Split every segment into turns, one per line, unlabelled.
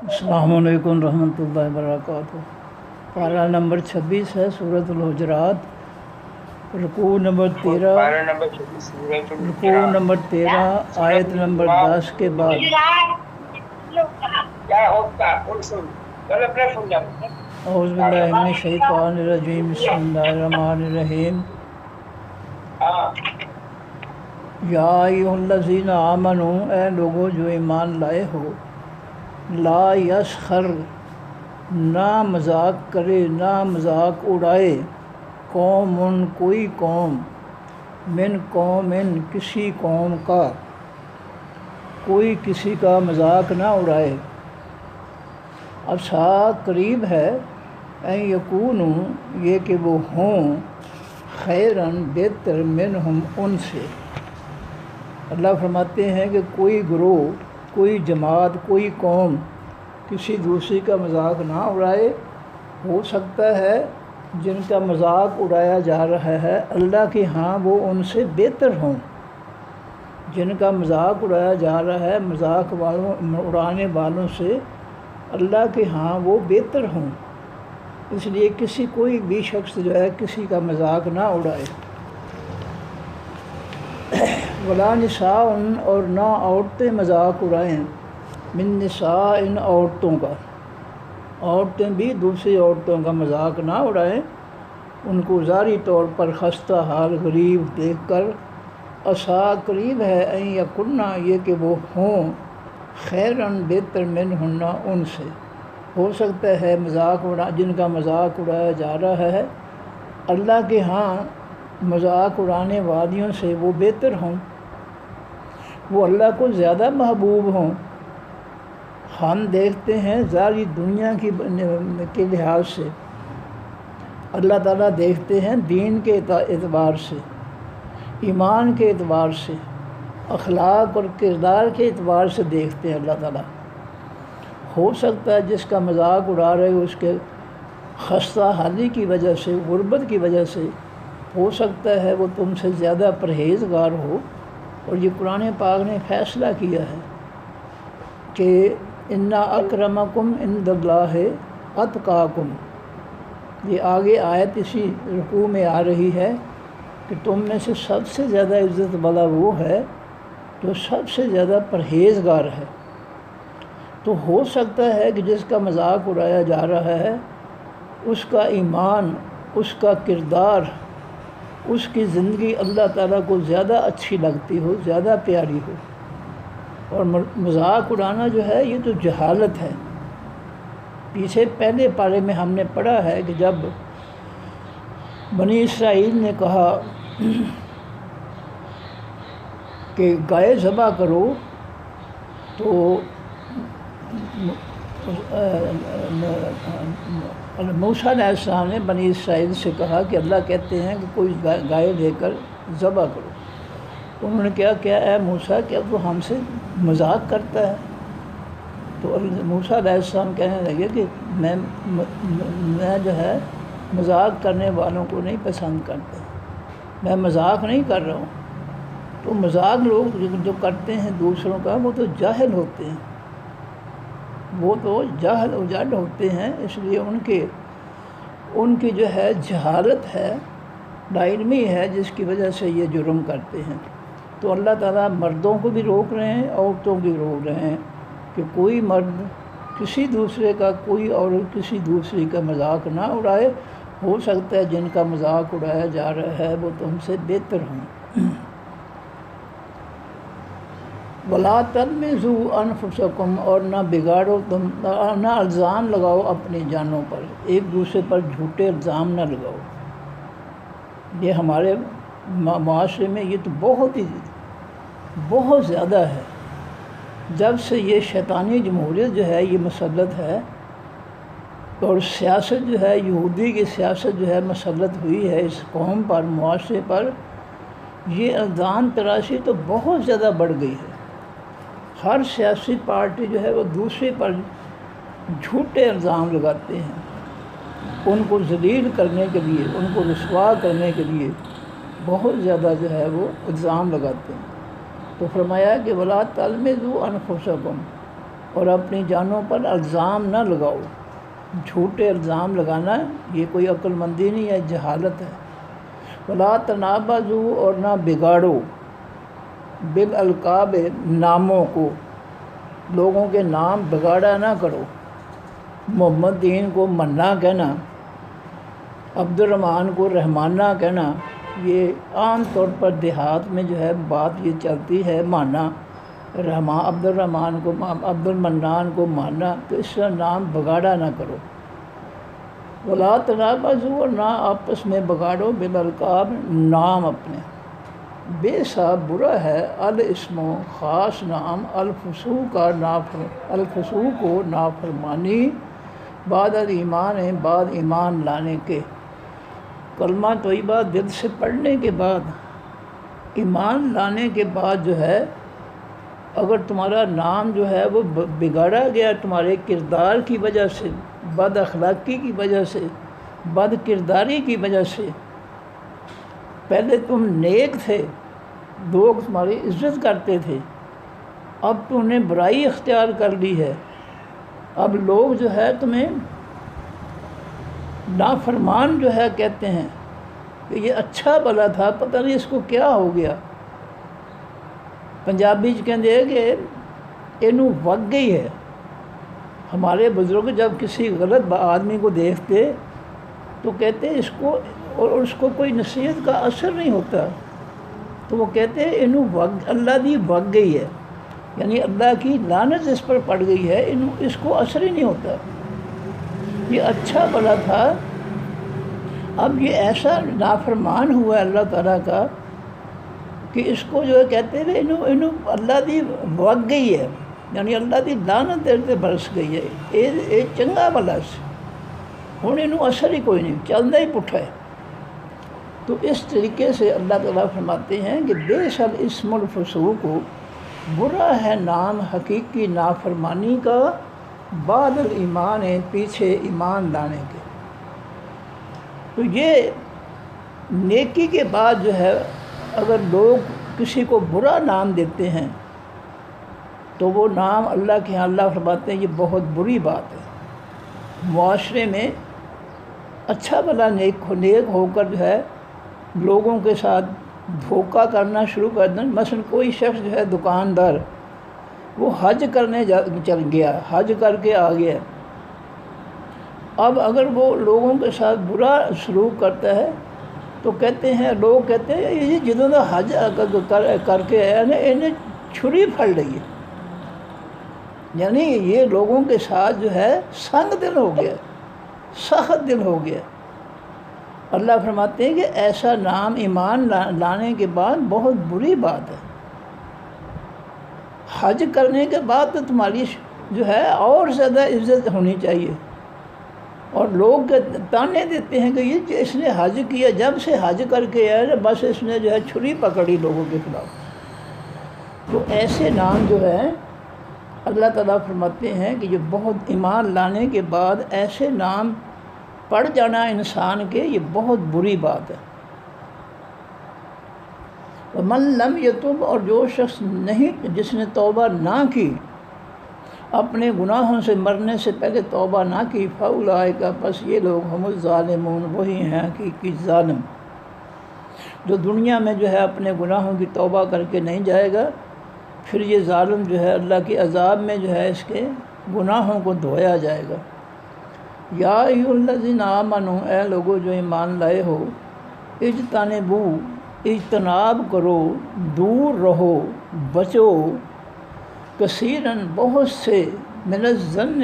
السلام علیکم رحمۃ اللہ وبرکاتہ۔ پارہ نمبر 26 ہے سورۃ الحجرات، رکوع نمبر 13 آیت نمبر 10 کے بعد۔ اعوذ باللہ من الشیطان الرجیم، بسم اللہ الرحمن الرحیم۔ یا ایھا الذین آمنوا، اے لوگو جو ایمان لائے ہو، لا یسخر، نہ مذاق کرے، نہ مذاق اڑائے، قوم، کوئی قوم، من قوم، کسی قوم کا، کوئی کسی کا مذاق نہ اڑائے۔ عسیٰ، قریب ہے، ان یکونوا، یہ کہ وہ ہوں، خیراً، بہتر، منہم، ان سے۔ اللہ فرماتے ہیں کہ کوئی گروہ، کوئی جماعت، کوئی قوم کسی دوسری کا مذاق نہ اڑائے۔ ہو سکتا ہے جن کا مذاق اڑایا جا رہا ہے اللہ کے ہاں وہ ان سے بہتر ہوں، جن کا مذاق اڑایا جا رہا ہے مذاق اڑانے والوں سے اللہ کے ہاں وہ بہتر ہوں، اس لیے کوئی بھی شخص جو ہے کسی کا مذاق نہ اڑائے۔ ولا نساء، اور نہ عورتیں مذاق اڑائیں، من نساء، ان عورتوں کا، عورتیں بھی دوسری عورتوں کا مذاق نہ اڑائیں، ان کو ظاہری طور پر خستہ حال، غریب دیکھ کر۔ عسیٰ، قریب ہے، ان یکن، یہ کہ وہ ہوں، خیراً، بہتر، منہن، ان سے۔ ہو سکتا ہے جن کا مذاق اڑایا جا رہا ہے اللہ کے ہاں مذاق اڑانے والیوں سے وہ بہتر ہوں، وہ اللہ کو زیادہ محبوب ہوں۔ ہم دیکھتے ہیں ظاہری دنیا کے لحاظ سے، اللہ تعالیٰ دیکھتے ہیں دین کے اعتبار سے، ایمان کے اعتبار سے، اخلاق اور کردار کے اعتبار سے دیکھتے ہیں اللہ تعالیٰ۔ ہو سکتا ہے جس کا مذاق اڑا رہے ہو اس کے خستہ حالی کی وجہ سے، غربت کی وجہ سے، ہو سکتا ہے وہ تم سے زیادہ پرہیزگار ہو، اور یہ قرآن پاک نے فیصلہ کیا ہے کہ ان اکرمکم عند اللہ اتقاکم۔ یہ آگے آیت اسی رکوع میں آ رہی ہے کہ تم میں سے سب سے زیادہ عزت والا وہ ہے جو سب سے زیادہ پرہیزگار ہے۔ تو ہو سکتا ہے کہ جس کا مذاق اڑایا جا رہا ہے اس کا ایمان، اس کا کردار، اس کی زندگی اللہ تعالیٰ کو زیادہ اچھی لگتی ہو، زیادہ پیاری ہو، اور مذاق اڑانا جو ہے یہ تو جہالت ہے۔ پیچھے پہلے پارے میں ہم نے پڑھا ہے کہ جب بنی اسرائیل نے کہا کہ گائے ذبح کرو تو موسیٰ علیہ السلام نے بنی اسرائیل سے کہا کہ اللہ کہتے ہیں کہ کوئی گائے لے کر ذبح کرو۔ انہوں نے کیا اے موسیٰ، کیا تو ہم سے مذاق کرتا ہے؟ تو موسیٰ علیہ السلام کہنے لگے کہ میں جو ہے مذاق کرنے والوں کو نہیں پسند کرتا، میں مذاق نہیں کر رہا ہوں۔ تو مذاق لوگ جو کرتے ہیں دوسروں کا وہ تو جاہل ہوتے ہیں، وہ تو جاہل و جڈ ہوتے ہیں، اس لیے ان کی جو ہے جہالت ہے، لاعلمی ہے، جس کی وجہ سے یہ جرم کرتے ہیں۔ تو اللہ تعالیٰ مردوں کو بھی روک رہے ہیں، عورتوں کو بھی روک رہے ہیں کہ کوئی مرد کسی دوسرے کا، کوئی عورت کسی دوسری کا مذاق نہ اڑائے۔ ہو سکتا ہے جن کا مذاق اڑایا جا رہا ہے وہ تم سے بہتر ہوں۔ وَلَا تَلْمِزُوا أَنفُسَكُمْ، اور نہ بگاڑو تم، نہ الزام لگاؤ اپنی جانوں پر، ایک دوسرے پر جھوٹے الزام نہ لگاؤ۔ یہ ہمارے معاشرے میں یہ تو بہت زیادہ ہے۔ جب سے یہ شیطانی جمہوریت جو ہے یہ مسلط ہے، اور سیاست جو ہے یہودی کی سیاست جو ہے مسلط ہوئی ہے اس قوم پر، معاشرے پر، یہ الزام تراشی تو بہت زیادہ بڑھ گئی ہے۔ ہر سیاسی پارٹی جو ہے وہ دوسرے پر جھوٹے الزام لگاتے ہیں، ان کو ذلیل کرنے کے لیے، ان کو رسوا کرنے کے لیے بہت زیادہ جو ہے وہ الزام لگاتے ہیں۔ تو فرمایا کہ وَلَا تَلْمِزُوا أَنفُسَكُمْ، اور اپنی جانوں پر الزام نہ لگاؤ۔ جھوٹے الزام لگانا یہ کوئی عقل مندی نہیں ہے، جہالت ہے۔ ولا تنابزوا، اور نہ بگاڑو، بالالقاب، ناموں کو، لوگوں کے نام بگاڑا نہ کرو۔ محمد دین کو منا کہنا، عبد الرحمن کو رحمانہ کہنا، یہ عام طور پر دیہات میں جو ہے بات یہ چلتی ہے، مانا عبد الرحمن کو، عبد المنان کو مانا، تو اس کا نام بگاڑا نہ کرو۔ ولا تنابزوا، اور نہ آپس میں بگاڑو، بالالقاب، نام اپنے۔ بے سا، برا ہے، الاسم، خاص نام، الفسوق و نافرمانی، بعد الایمان، بعد ایمان لانے کے۔ کلمہ طیبہ دل سے پڑھنے کے بعد، ایمان لانے کے بعد جو ہے، اگر تمہارا نام جو ہے وہ بگاڑا گیا تمہارے کردار کی وجہ سے، بد اخلاقی کی وجہ سے، بد کرداری کی وجہ سے، پہلے تم نیک تھے، لوگ تمہاری عزت کرتے تھے، اب تم نے برائی اختیار کر لی ہے، اب لوگ جو ہے تمہیں نافرمان جو ہے کہتے ہیں کہ یہ اچھا بھلا تھا، پتہ نہیں اس کو کیا ہو گیا۔ پنجابی کہتے ہیں کہ اینو وگ گئی ہے۔ ہمارے بزرگ جب کسی غلط آدمی کو دیکھتے تو کہتے اس کو، اور اس کو کوئی نصیحت کا اثر نہیں ہوتا، تو وہ کہتے ہیں اینو وگ، اللہ دی وگ گئی ہے، یعنی اللہ کی لعنت اس پر پڑ گئی ہے، اس کو اثر ہی نہیں ہوتا۔ یہ اچھا بھلا تھا، اب یہ ایسا نافرمان ہوا ہے اللہ تعالیٰ کا کہ اس کو جو ہے کہتے ہیں انو اللہ دی وگ گئی ہے، یعنی اللہ دی لعنت دل تے برس گئی ہے، یہ چنگا بھلا سی، ہوں انہوں اثر ہی کوئی نہیں، چلنا ہی پٹھا ہے۔ تو اس طریقے سے اللہ تعالیٰ فرماتے ہیں کہ بے شل اسم الفسوق، برا ہے نام حقیقی نافرمانی کا، بعد الایمان، پیچھے ایمان لانے کے۔ تو یہ نیکی کے بعد جو ہے اگر لوگ کسی کو برا نام دیتے ہیں تو وہ نام اللہ کے ہاں اللہ فرماتے ہیں یہ بہت بری بات ہے۔ معاشرے میں اچھا بھلا نیک ہو کر جو ہے لوگوں کے ساتھ دھوکہ کرنا شروع کر دیں۔ مثلا کوئی شخص جو ہے دکاندار، وہ حج کرنے چل گیا، حج کر کے آ گیا، اب اگر وہ لوگوں کے ساتھ برا سلوک کرتا ہے تو کہتے ہیں، لوگ کہتے ہیں یہ جدوں دا حج کر کے آیا نا انہیں چھری پھڑ رہی ہے، یعنی یہ لوگوں کے ساتھ جو ہے سنگ دل ہو گیا، سخت دل ہو گیا۔ اللہ فرماتے ہیں کہ ایسا نام ایمان لانے کے بعد بہت بری بات ہے۔ حج کرنے کے بعد تو تمہاری جو ہے اور زیادہ عزت ہونی چاہیے، اور لوگ تانے دیتے ہیں کہ یہ اس نے حج کیا، جب سے حج کر کے آیا بس اس نے جو ہے چھری پکڑی لوگوں کے خلاف۔ تو ایسے نام جو ہے اللہ تعالیٰ فرماتے ہیں کہ جو بہت ایمان لانے کے بعد ایسے نام پڑ جانا انسان کے، یہ بہت بری بات ہے۔ وَمَن لَّمْ يَتُبْ، اور جو شخص نہیں، جس نے توبہ نہ کی، اپنے گناہوں سے مرنے سے پہلے توبہ نہ کی، فَأُولَٰئِکَ، پس یہ لوگ ہم الظالمون، وہی ہیں حقیقی ظالم۔ جو دنیا میں جو ہے اپنے گناہوں کی توبہ کر کے نہیں جائے گا، پھر یہ ظالم جو ہے اللہ کے عذاب میں جو ہے اس کے گناہوں کو دھویا جائے گا۔ یا ایھا الذین آمنوا، اے لوگو جو ایمان لائے ہو، اجتنبوا، اجتناب کرو، دور رہو، بچو، کثیراً، بہت سے، من الظن،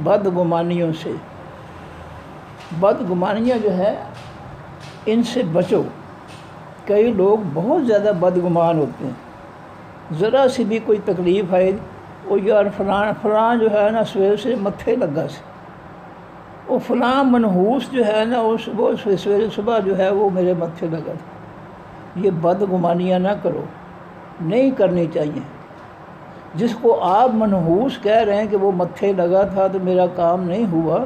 بدگمانیوں سے۔ بدگمانیاں جو ہے ان سے بچو۔ کئی لوگ بہت زیادہ بدگمان ہوتے ہیں، ذرا سی بھی کوئی تکلیف آئے، وہ یار فلاں جو ہے نا سویر سے متھے لگا سے، وہ فلاں منحوس جو ہے نا وہ سویرے صبح جو ہے وہ میرے متھے لگا تھا۔ یہ بدگمانیاں نہ کرو، نہیں کرنی چاہیے۔ جس کو آپ منحوس کہہ رہے ہیں کہ وہ متھے لگا تھا تو میرا کام نہیں ہوا،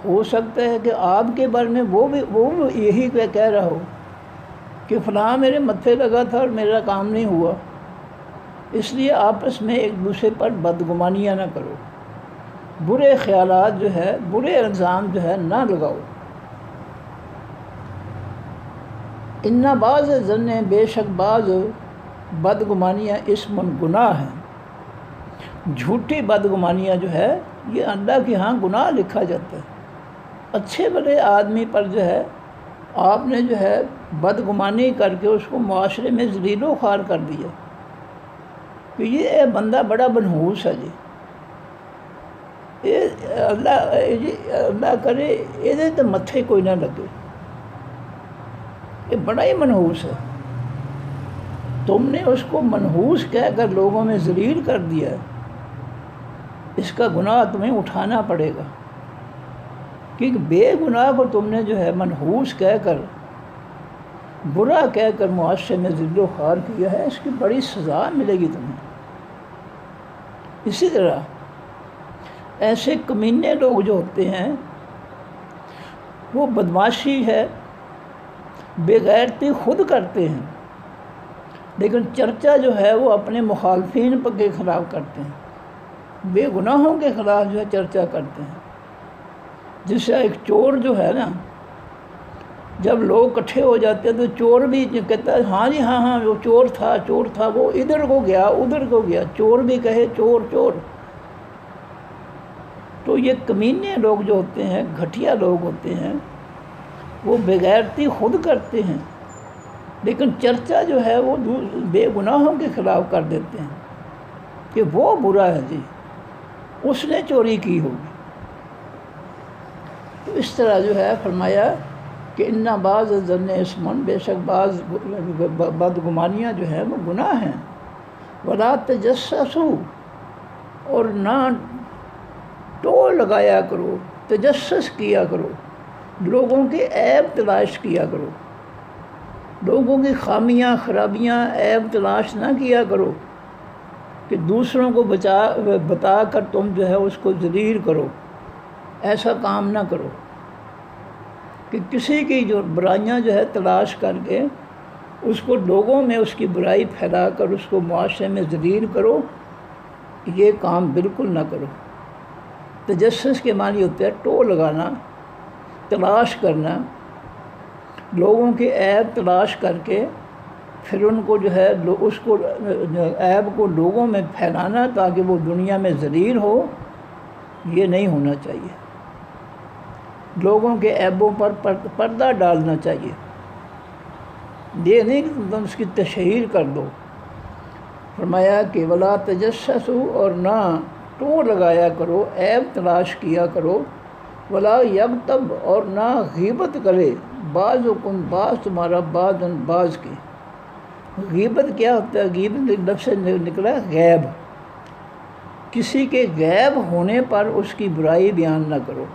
ہو سکتا ہے کہ آپ کے بارے میں وہ بھی یہی کہہ رہا ہو کہ فلاں میرے متھے لگا تھا اور میرا کام نہیں ہوا۔ اس لیے آپس میں ایک دوسرے پر بدگمانیاں نہ کرو، برے خیالات جو ہے، برے الزام جو ہے نہ لگاؤ۔ ان بعض ظن، بے شک بعض بدگمانیاں اسم گناہ ہیں، جھوٹی بدگمانیاں جو ہے یہ اللہ کے ہاں گناہ لکھا جاتا ہے۔ اچھے بھلے آدمی پر جو ہے آپ نے جو ہے بدگمانی کر کے اس کو معاشرے میں ذلیل و خوار کر دیا کہ یہ بندہ بڑا منحوس ہے جی، یہ اللہ کرے یہ تو متھے کوئی نہ لگے، یہ بڑا ہی منحوس ہے۔ تم نے اس کو منحوس کہہ کر لوگوں میں ذلیل کر دیا ہے، اس کا گناہ تمہیں اٹھانا پڑے گا، کیونکہ بے گناہ کو تم نے جو ہے منحوس کہہ کر، برا کہہ کر معاشرے میں ذل و خوار کیا ہے، اس کی بڑی سزا ملے گی تمہیں۔ اسی طرح ایسے کمینے لوگ جو ہوتے ہیں وہ بدمعاشی ہے، بے غیرتی خود کرتے ہیں، لیکن چرچا جو ہے وہ اپنے مخالفین کے خلاف کرتے ہیں، بے گناہوں کے خلاف جو ہے چرچا کرتے ہیں۔ جس سے ایک چور جو ہے نا، جب لوگ اکٹھے ہو جاتے ہیں تو چور بھی کہتا ہے ہاں جی ہاں وہ چور تھا، وہ ادھر کو گیا ادھر کو گیا، چور بھی کہے چور چور۔ تو یہ کمینے لوگ جو ہوتے ہیں، گھٹیا لوگ ہوتے ہیں، وہ بے غیرتی خود کرتے ہیں، لیکن چرچا جو ہے وہ بے گناہوں کے خلاف کر دیتے ہیں کہ وہ برا ہے جی، اس نے چوری کی ہوگی۔ تو اس طرح جو ہے فرمایا کہ ان بعض ظن اسم، بے شک بعض بدگمانیاں جو ہیں وہ گناہ ہیں۔ ولا تجسسوا، اور نہ ٹول لگایا کرو، تجسس کیا کرو، لوگوں کے عیب تلاش کیا کرو، لوگوں کی خامیاں خرابیاں عیب تلاش نہ کیا کرو کہ دوسروں کو بتا کر تم جو ہے اس کو ذلیل کرو، ایسا کام نہ کرو کہ کسی کی جو برائیاں جو ہے تلاش کر کے اس کو لوگوں میں اس کی برائی پھیلا کر اس کو معاشرے میں ذلیل کرو، یہ کام بالکل نہ کرو۔ تجسس کے معنی ہوتے ہیں ٹو لگانا، تلاش کرنا، لوگوں کے عیب تلاش کر کے پھر ان کو جو ہے اس کو عیب کو لوگوں میں پھیلانا تاکہ وہ دنیا میں ذلیل ہو، یہ نہیں ہونا چاہیے۔ لوگوں کے عیبوں پر پردہ ڈالنا چاہیے، یہ نہیں کہ تم اس کی تشہیر کر دو۔ فرمایا کہ ولا تجسسوا، اور نہ ٹو لگایا کرو، عیب تلاش کیا کرو، ولا یغتب، اور نہ غیبت کرے، بعضکم بعض تمہارا بعض کی۔ غیبت کیا ہوتا ہے؟ غیبت لفظ سے نکلا غیب، کسی کے غیب ہونے پر اس کی برائی بیان نہ کرو۔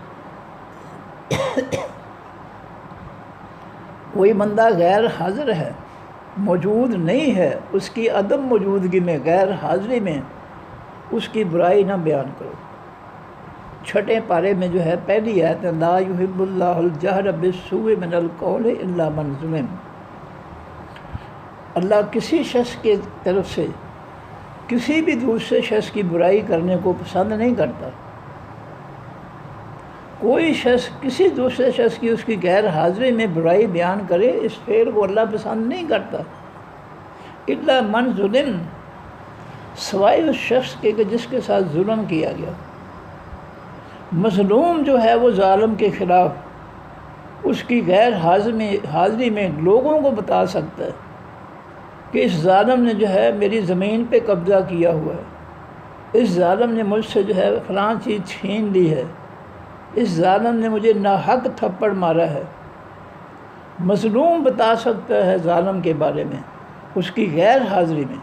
کوئی بندہ غیر حاضر ہے، موجود نہیں ہے، اس کی عدم موجودگی میں، غیر حاضری میں اس کی برائی نہ بیان کرو۔ چھٹے پارے میں جو ہے پہلی آیت لا یحب اللہ الجہر بالسوء من القول الا من ظلم، اللہ کسی شخص کے طرف سے کسی بھی دوسرے شخص کی برائی کرنے کو پسند نہیں کرتا۔ کوئی شخص کسی دوسرے شخص کی اس کی غیر حاضری میں برائی بیان کرے، اس فعل کو اللہ پسند نہیں کرتا۔ الا من ظلم، سوائے اس شخص کے کہ جس کے ساتھ ظلم کیا گیا۔ مظلوم جو ہے وہ ظالم کے خلاف اس کی غیر حاضری میں لوگوں کو بتا سکتا ہے کہ اس ظالم نے جو ہے میری زمین پہ قبضہ کیا ہوا ہے، اس ظالم نے مجھ سے جو ہے فلاں چیز چھین لی ہے، اس ظالم نے مجھے ناحق تھپڑ مارا ہے۔ مظلوم بتا سکتا ہے ظالم کے بارے میں اس کی غیر حاضری میں،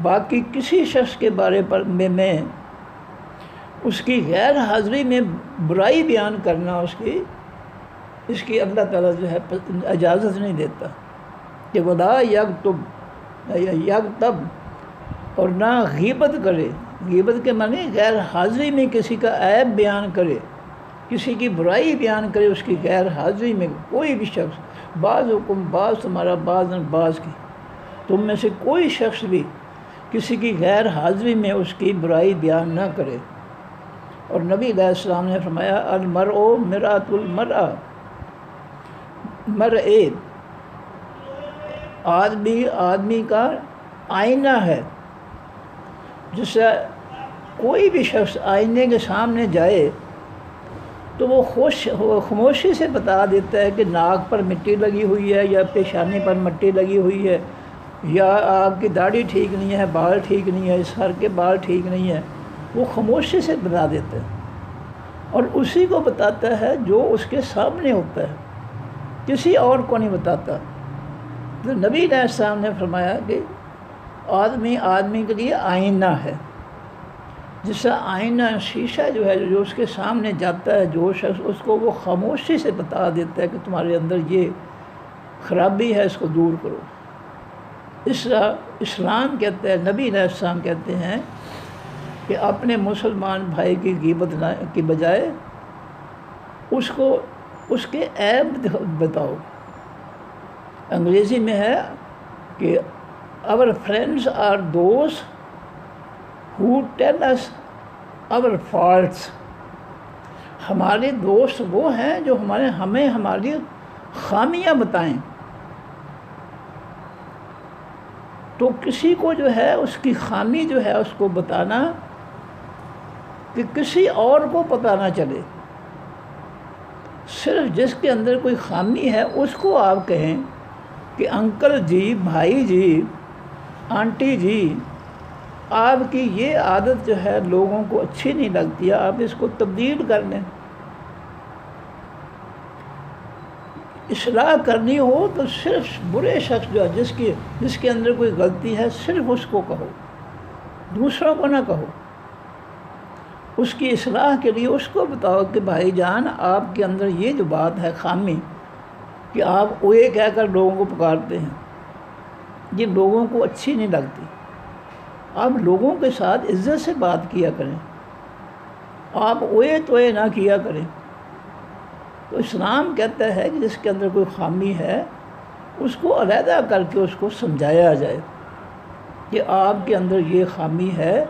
باقی کسی شخص کے بارے پر میں اس کی غیر حاضری میں برائی بیان کرنا اس کی اللہ تعالیٰ جو ہے اجازت نہیں دیتا کہ ولا یغتب، اور نہ غیبت کرے۔ غیبت کے معنی غیر حاضری میں کسی کا عیب بیان کرے، کسی کی برائی بیان کرے اس کی غیر حاضری میں کوئی بھی شخص۔ بعضکم بعض تمہارا بعض کی، تم میں سے کوئی شخص بھی کسی کی غیر حاضری میں اس کی برائی بیان نہ کرے۔ اور نبی علیہ السلام نے فرمایا المرء مرآۃ المرء، مرء آدمی کا آئینہ ہے۔ جس سے کوئی بھی شخص آئینے کے سامنے جائے تو وہ خاموشی سے بتا دیتا ہے کہ ناک پر مٹی لگی ہوئی ہے، یا پیشانی پر مٹی لگی ہوئی ہے، یا آپ کی داڑھی ٹھیک نہیں ہے، بال ٹھیک نہیں ہے، سر کے بال ٹھیک نہیں ہے۔ وہ خاموشی سے بتا دیتا ہے، اور اسی کو بتاتا ہے جو اس کے سامنے ہوتا ہے، کسی اور کو نہیں بتاتا۔ تو نبی علیہ السلام نے فرمایا کہ آدمی کے لیے آئینہ ہے، جس سے آئینہ شیشہ جو ہے جو اس کے سامنے جاتا ہے جو شخص، اس کو وہ خاموشی سے بتا دیتا ہے کہ تمہارے اندر یہ خرابی ہے، اس کو دور کرو۔ اسلام کہتا ہے، نبی علیہ السلام کہتے ہیں کہ اپنے مسلمان بھائی کی غیبت کی بجائے اس کے عیب بتاؤ۔ انگریزی میں ہے کہ our friends are those who tell us our faults۔ ہمارے دوست وہ ہیں جو ہمیں ہماری خامیاں بتائیں۔ تو کسی کو جو ہے اس کی خامی جو ہے اس کو بتانا کہ کسی اور کو پتہ نہ چلے، صرف جس کے اندر کوئی خامی ہے اس کو آپ کہیں کہ انکل جی، بھائی جی، آنٹی جی، آپ کی یہ عادت جو ہے لوگوں کو اچھی نہیں لگتی ہے، آپ اس کو تبدیل کر لیں۔ اصلاح کرنی ہو تو صرف برے شخص جو ہے جس کے اندر کوئی غلطی ہے صرف اس کو کہو، دوسروں کو نہ کہو۔ اس کی اصلاح کے لیے اس کو بتاؤ کہ بھائی جان آپ کے اندر یہ جو بات ہے خامی کہ آپ اوئے کہہ کر لوگوں کو پکارتے ہیں، یہ لوگوں کو اچھی نہیں لگتی۔ آپ لوگوں کے ساتھ عزت سے بات کیا کریں، آپ اوئے توئے نہ کیا کریں۔ تو اسلام کہتا ہے کہ جس کے اندر کوئی خامی ہے اس کو علیحدہ کر کے اس کو سمجھایا جائے کہ آپ کے اندر یہ خامی ہے،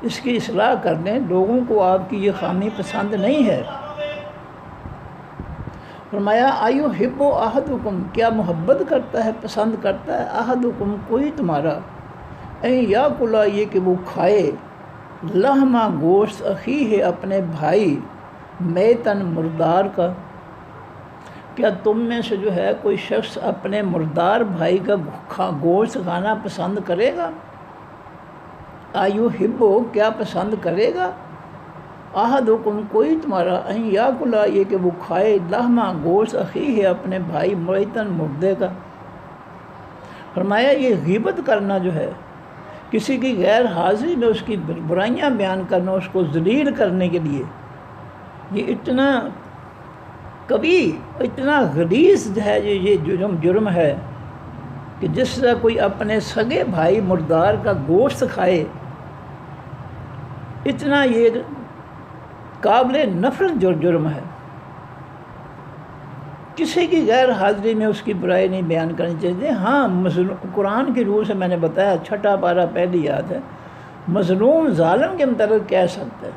اس کی اصلاح کر لیں۔ لوگوں کو آپ کی یہ خامی پسند نہیں ہے۔ فرمایا ایحب احدکم، کیا محبت کرتا ہے، پسند کرتا ہے، احدکم کوئی تمہارا، یاکل یہ کہ وہ کھائے، لحمہ گوشت، اخیہ اپنے بھائی، میتن مردار کا۔ کیا تم میں سے جو ہے کوئی شخص اپنے مردار بھائی کا گوشت کھانا پسند کرے گا؟ ایحب کیا پسند کرے گا، احدکم کوئی تمہارا، یاکل یہ کہ وہ کھائے، لحمہ گوشت، اخیہ اپنے بھائی، میتن مردے کا۔ فرمایا یہ غیبت کرنا جو ہے، کسی کی غیر حاضری میں اس کی برائیاں بیان کرنا، اس کو ذلیل کرنے کے لیے، یہ اتنا کبھی اتنا غلیظ ہے، یہ جرم ہے کہ جس طرح کوئی اپنے سگے بھائی مردار کا گوشت کھائے، اتنا یہ قابل نفرت جرم ہے۔ کسی کی غیر حاضری میں اس کی برائی نہیں بیان کرنی چاہیے۔ ہاں قرآن کی روح سے میں نے بتایا، 6 پارہ پہلی یاد ہے، مظلوم ظالم کے متعلق کہہ سکتا ہے،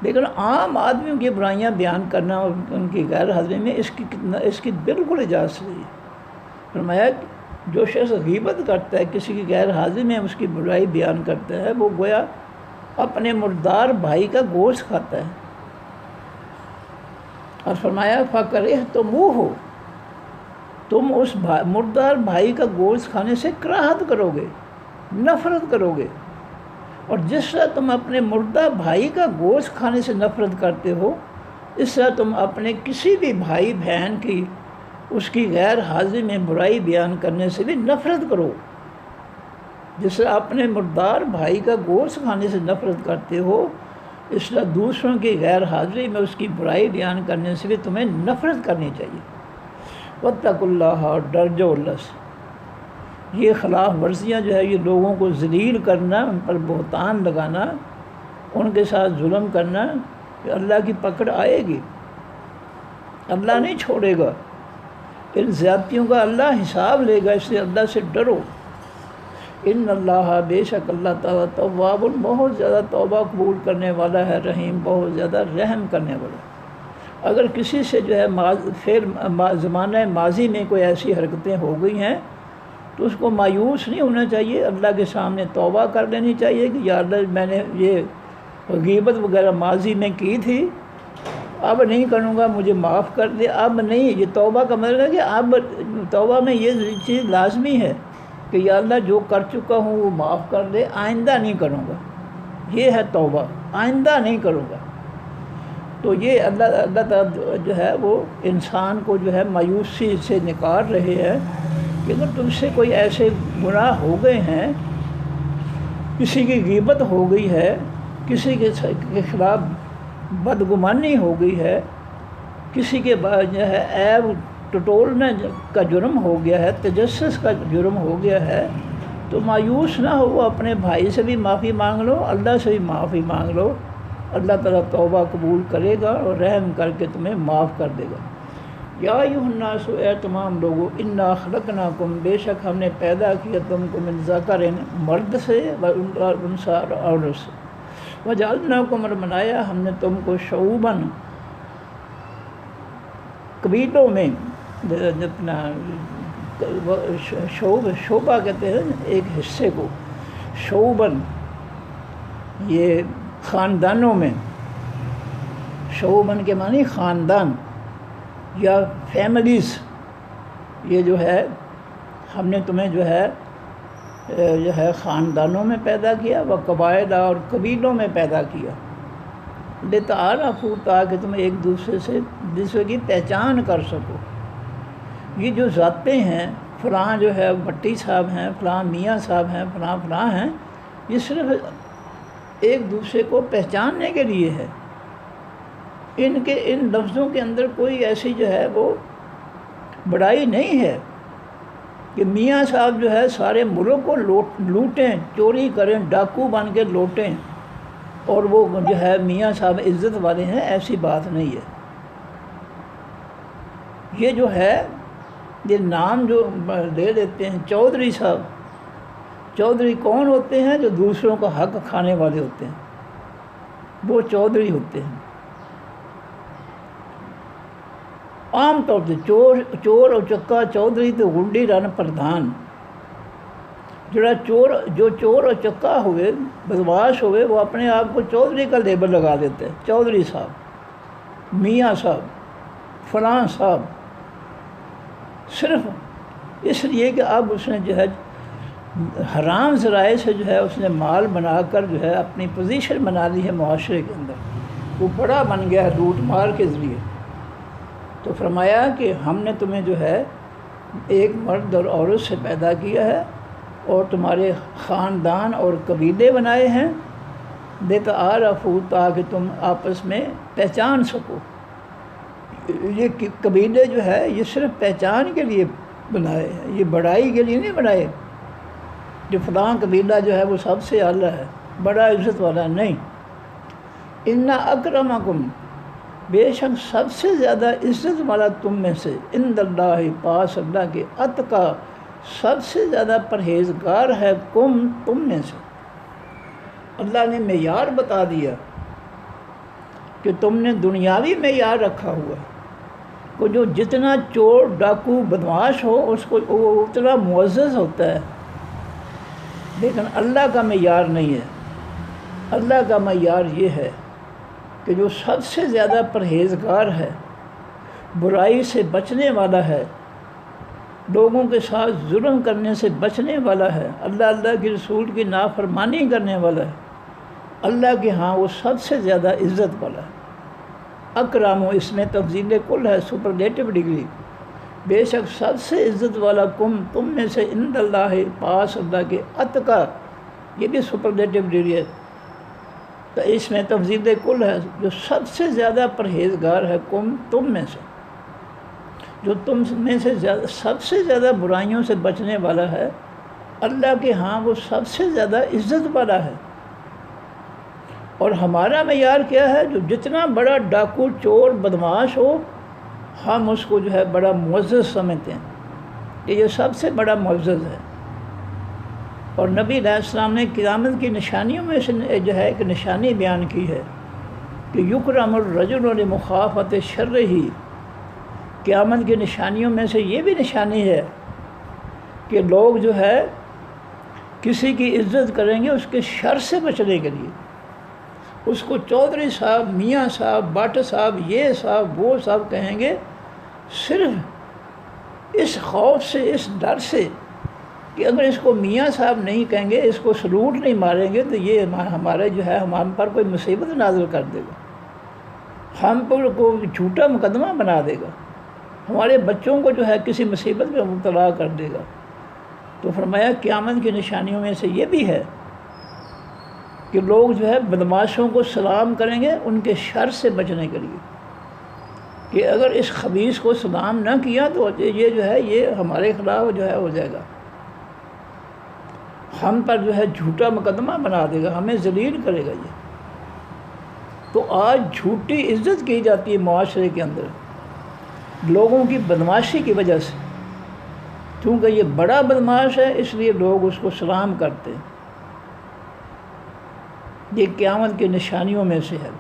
لیکن عام آدمیوں کی برائیاں بیان کرنا اور ان کی غیر حاضری میں اس کی بالکل اجازت نہیں ہے۔ فرمایا جو شخص غیبت کرتا ہے، کسی کی غیر حاضری میں اس کی برائی بیان کرتا ہے، وہ گویا اپنے مردار بھائی کا گوشت کھاتا ہے۔ اور فرمایا فَكَرِهْتُمُوهُ، تم اس مردار بھائی کا گوشت کھانے سے کراہت کرو گے، نفرت کرو گے۔ اور جس طرح تم اپنے مردہ بھائی کا گوشت کھانے سے نفرت کرتے ہو، اس طرح تم اپنے کسی بھی بھائی بہن کی اس کی غیر حاضری میں برائی بیان کرنے سے بھی نفرت کرو۔ جس طرح اپنے مردار بھائی کا گوشت کھانے سے نفرت کرتے ہو، اس طرح دوسروں کی غیر حاضری میں اس کی برائی بیان کرنے سے بھی تمہیں نفرت کرنی چاہیے۔ واتقوا اللہ، اور ڈر جو اللہ سے۔ یہ خلاف ورزیاں جو ہے، یہ لوگوں کو ذلیل کرنا، ان پر بہتان لگانا، ان کے ساتھ ظلم کرنا، کہ اللہ کی پکڑ آئے گی، اللہ نہیں چھوڑے گا۔ ان زیادتیوں کا اللہ حساب لے گا، اس لیے اللہ سے ڈرو۔ ان اللہ بے شک اللہ تعالیٰ تواب بہت زیادہ توبہ قبول کرنے والا ہے، رحیم بہت زیادہ رحم کرنے والا ہے۔ اگر کسی سے جو ہے زمانہ ماضی میں کوئی ایسی حرکتیں ہو گئی ہیں تو اس کو مایوس نہیں ہونا چاہیے، اللہ کے سامنے توبہ کر لینی چاہیے کہ یا اللہ میں نے یہ غیبت وغیرہ ماضی میں کی تھی، اب نہیں کروں گا، مجھے معاف کر دے۔ اب نہیں، یہ توبہ کا مطلب ہے کہ اب توبہ میں یہ چیز لازمی ہے کہ یا اللہ جو کر چکا ہوں وہ معاف کر دے، آئندہ نہیں کروں گا، یہ ہے توبہ، آئندہ نہیں کروں گا۔ تو یہ اللہ تعالیٰ جو ہے وہ انسان کو جو ہے مایوسی سے نکال رہے ہیں کہ اگر تم سے کوئی ایسے گناہ ہو گئے ہیں، کسی کی غیبت ہو گئی ہے، کسی کے خلاف بدگمانی ہو گئی ہے، کسی کے جو ہے عیب ٹٹولنے کا جرم ہو گیا ہے، تجسس کا جرم ہو گیا ہے، تو مایوس نہ ہو، اپنے بھائی سے بھی معافی مانگ لو، اللہ سے بھی معافی مانگ لو، اللہ تعالیٰ توبہ قبول کرے گا اور رحم کر کے تمہیں معاف کر دے گا۔ یا ایھا الناس، اے تمام لوگوں، انا خلقناکم، بے شک ہم نے پیدا کیا تم کو، من ذکر مرد سے، و انثی عورت سے، وجعلناکم، اور بنایا ہم نے تم کو شعوباً، قبیلوں میں، اپنا شعبہ کہتے ہیں ایک حصے کو، شعوباً یہ خاندانوں میں، شعوباً کے معنی خاندان یا فیملیز، یہ جو ہے ہم نے تمہیں جو ہے خاندانوں میں پیدا کیا، وہ قبائل اور قبیلوں میں پیدا کیا، لتعارفوا، تاکہ تم ایک دوسرے کی پہچان کر سکو۔ یہ جو ذاتیں ہیں، فلاں جو ہے بھٹی صاحب ہیں، فلاں میاں صاحب ہیں، فلاں ہیں، یہ صرف ایک دوسرے کو پہچاننے کے لیے ہے۔ ان لفظوں کے اندر کوئی ایسی جو ہے وہ بڑائی نہیں ہے کہ میاں صاحب جو ہے سارے ملک کو لوٹیں، چوری کریں، ڈاکو بن کے لوٹیں اور وہ جو ہے میاں صاحب عزت والے ہیں، ایسی بات نہیں ہے۔ یہ جو ہے یہ نام جو لے لیتے ہیں چودھری صاحب، چودھری کون ہوتے ہیں؟ جو دوسروں کا حق کھانے والے ہوتے ہیں، وہ چودھری ہوتے ہیں۔ عام طور پہ چور اور چکا چودھری تو گنڈی رن پردھان، جو چور اور چکا ہوئے، بدمعاش ہوئے، وہ اپنے آپ کو چودھری کا لیبل لگا دیتے ہیں، چودھری صاحب، میاں صاحب، فلاں صاحب، صرف اس لیے کہ اب اس نے جو ہے حرام ذرائع سے جو ہے اس نے مال بنا کر جو ہے اپنی پوزیشن بنا لی ہے معاشرے کے اندر، وہ بڑا بن گیا ہے لوٹ مار کے ذریعے۔ تو فرمایا کہ ہم نے تمہیں جو ہے ایک مرد اور عورت سے پیدا کیا ہے اور تمہارے خاندان اور قبیلے بنائے ہیں، لتعارفوا، تاکہ تم آپس میں پہچان سکو۔ یہ قبیلے جو ہے یہ صرف پہچان کے لیے بنائے ہیں، یہ بڑائی کے لیے نہیں بنائے، جو فلاں قبیلہ جو ہے وہ سب سے اعلیٰ ہے، بڑا عزت والا نہیں۔ ان اکرمکم، بے شک سب سے زیادہ عزت والا تم میں سے، عند اللہ، پاس اللہ کے، اتقی، سب سے زیادہ پرہیزگار ہے، تم میں سے۔ اللہ نے معیار بتا دیا کہ تم نے دنیاوی معیار رکھا ہوا ہے، کہ جو جتنا چور ڈاکو بدمعاش ہو اس کو وہ اتنا معزز ہوتا ہے، لیکن اللہ کا معیار نہیں ہے۔ اللہ کا معیار یہ ہے کہ جو سب سے زیادہ پرہیزگار ہے، برائی سے بچنے والا ہے، لوگوں کے ساتھ ظلم کرنے سے بچنے والا ہے، اللہ کے رسول کی نافرمانی کرنے والا ہے، اللہ کے ہاں وہ سب سے زیادہ عزت والا ہے۔ اکرم، اس میں تفضیل کل ہے، سپرلیٹو ڈگری، بے شک سب سے عزت والا تم میں سے، عند اللہ، پاس اللہ کے، اتقی، یہ بھی سپرلیٹو ڈگری ہے، تو اس میں تفضیل کل ہے، جو سب سے زیادہ پرہیزگار ہے تم میں سے، جو تم میں سے سب سے زیادہ برائیوں سے بچنے والا ہے، اللہ کے ہاں وہ سب سے زیادہ عزت والا ہے۔ اور ہمارا معیار کیا ہے؟ جو جتنا بڑا ڈاکو چور بدمعاش ہو، ہم اس کو جو ہے بڑا معزز سمجھتے ہیں کہ یہ سب سے بڑا معزز ہے۔ اور نبی علیہ السلام نے قیامت کی نشانیوں میں سے جو ہے ایک نشانی بیان کی ہے کہ یکرم الرجل لمخافۃ شر ہی، قیامت کی نشانیوں میں سے یہ بھی نشانی ہے کہ لوگ جو ہے کسی کی عزت کریں گے اس کے شر سے بچنے کے لیے، اس کو چودھری صاحب، میاں صاحب، بٹ صاحب، یہ صاحب، وہ صاحب کہیں گے، صرف اس خوف سے، اس ڈر سے کہ اگر اس کو میاں صاحب نہیں کہیں گے، اس کو سلوٹ نہیں ماریں گے تو یہ ہمارے جو ہے ہم پر کوئی مصیبت نازل کر دے گا، ہم پر کو جھوٹا مقدمہ بنا دے گا، ہمارے بچوں کو جو ہے کسی مصیبت میں مبتلا کر دے گا۔ تو فرمایا قیامت کی نشانیوں میں سے یہ بھی ہے کہ لوگ جو ہے بدماشوں کو سلام کریں گے ان کے شر سے بچنے کے لیے، کہ اگر اس خبیث کو سلام نہ کیا تو یہ جو ہے یہ ہمارے خلاف جو ہے ہو جائے گا، ہم پر جو ہے جھوٹا مقدمہ بنا دے گا، ہمیں ذلیل کرے گا یہ۔ تو آج جھوٹی عزت کی جاتی ہے معاشرے کے اندر لوگوں کی بدماشی کی وجہ سے، کیونکہ یہ بڑا بدماش ہے اس لیے لوگ اس کو سلام کرتے ہیں۔ یہ قیامت کی نشانیوں میں سے ہے۔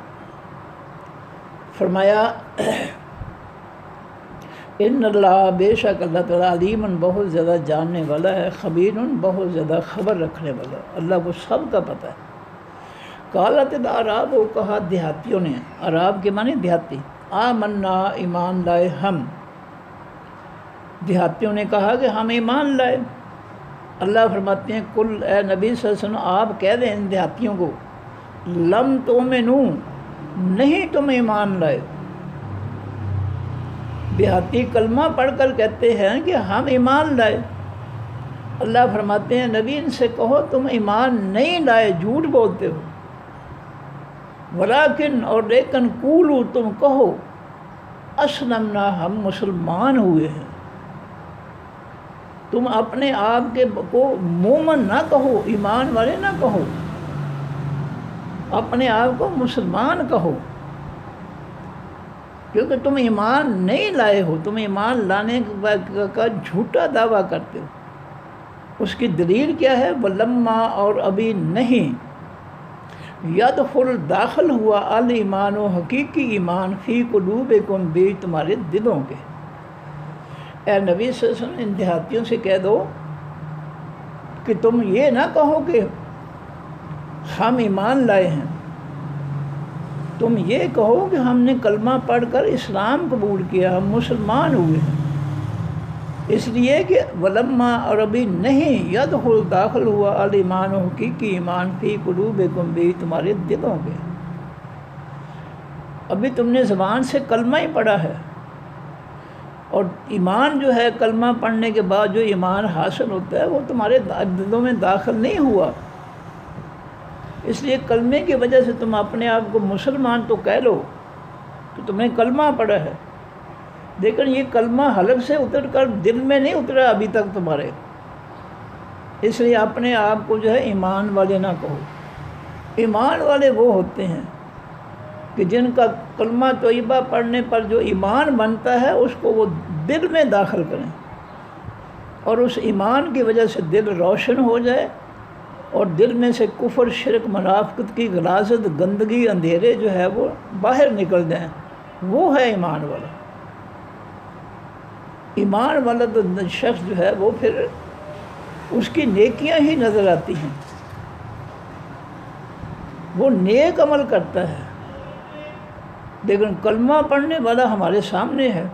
فرمایا ان اللہ، بے شک اللہ تعالیٰ، علیم، بہت زیادہ جاننے والا ہے، خبیر، بہت زیادہ خبر رکھنے والا، اللہ کو سب کا پتہ ہے۔ قالت الاعراب، وہ کہا دیہاتیوں نے، عراب کے معنی دیہاتی، آمنا، ایمان لائے ہم، دیہاتیوں نے کہا کہ ہم ایمان لائے۔ اللہ فرماتے ہیں کل، اے نبی صلی اللہ علیہ وسلم آپ کہہ دیں ان دیہاتیوں کو، لم تؤمنوا، نہیں تم ایمان لائے۔ دیہاتی کلمہ پڑھ کر کہتے ہیں کہ ہم ایمان لائے، اللہ فرماتے ہیں نبی ان سے کہو تم ایمان نہیں لائے، جھوٹ بولتے ہو، ولیکن، اور لیکن، قولوا، تم کہو، اسلمنا، ہم مسلمان ہوئے ہیں۔ تم اپنے آپ کے کو مومن نہ کہو، ایمان والے نہ کہو، اپنے آپ کو مسلمان کہو، کیونکہ تم ایمان نہیں لائے ہو، تم ایمان لانے کا جھوٹا دعویٰ کرتے ہو۔ اس کی دلیل کیا ہے؟ ولما، اور ابھی نہیں، یدخل، داخل ہوا، الایمان، و حقیقی ایمان، فی قلوبکم، بھی تمہارے دلوں کے۔ اے نبی صلی اللہ علیہ وسلم ان دیہاتیوں سے کہہ دو کہ تم یہ نہ کہو کہ ہم ایمان لائے ہیں، تم یہ کہو کہ ہم نے کلمہ پڑھ کر اسلام قبول کیا، ہم مسلمان ہوئے ہیں۔ اس لیے کہ ولما، اور ابھی نہیں، یدخل، داخل ہوا، الایمان، حقیقی ایمان، فی قلوبکم، بھی تمہارے دلوں کے۔ ابھی تم نے زبان سے کلمہ ہی پڑھا ہے، اور ایمان جو ہے کلمہ پڑھنے کے بعد جو ایمان حاصل ہوتا ہے وہ تمہارے دلوں میں داخل نہیں ہوا۔ اس لیے کلمے کی وجہ سے تم اپنے آپ کو مسلمان تو کہہ لو کہ تم نے کلمہ پڑھا ہے، لیکن یہ کلمہ حلق سے اتر کر دل میں نہیں اترا ابھی تک تمہارے، اس لیے اپنے آپ کو جو ہے ایمان والے نہ کہو۔ ایمان والے وہ ہوتے ہیں کہ جن کا کلمہ طیبہ پڑھنے پر جو ایمان بنتا ہے اس کو وہ دل میں داخل کریں، اور اس ایمان کی وجہ سے دل روشن ہو جائے، اور دل میں سے کفر، شرک، منافقت کی غلاظت، گندگی، اندھیرے جو ہے وہ باہر نکل جائیں، وہ ہے ایمان والا۔ ایمان والا تو شخص جو ہے وہ پھر اس کی نیکیاں ہی نظر آتی ہیں، وہ نیک عمل کرتا ہے۔ لیکن کلمہ پڑھنے والا ہمارے سامنے ہے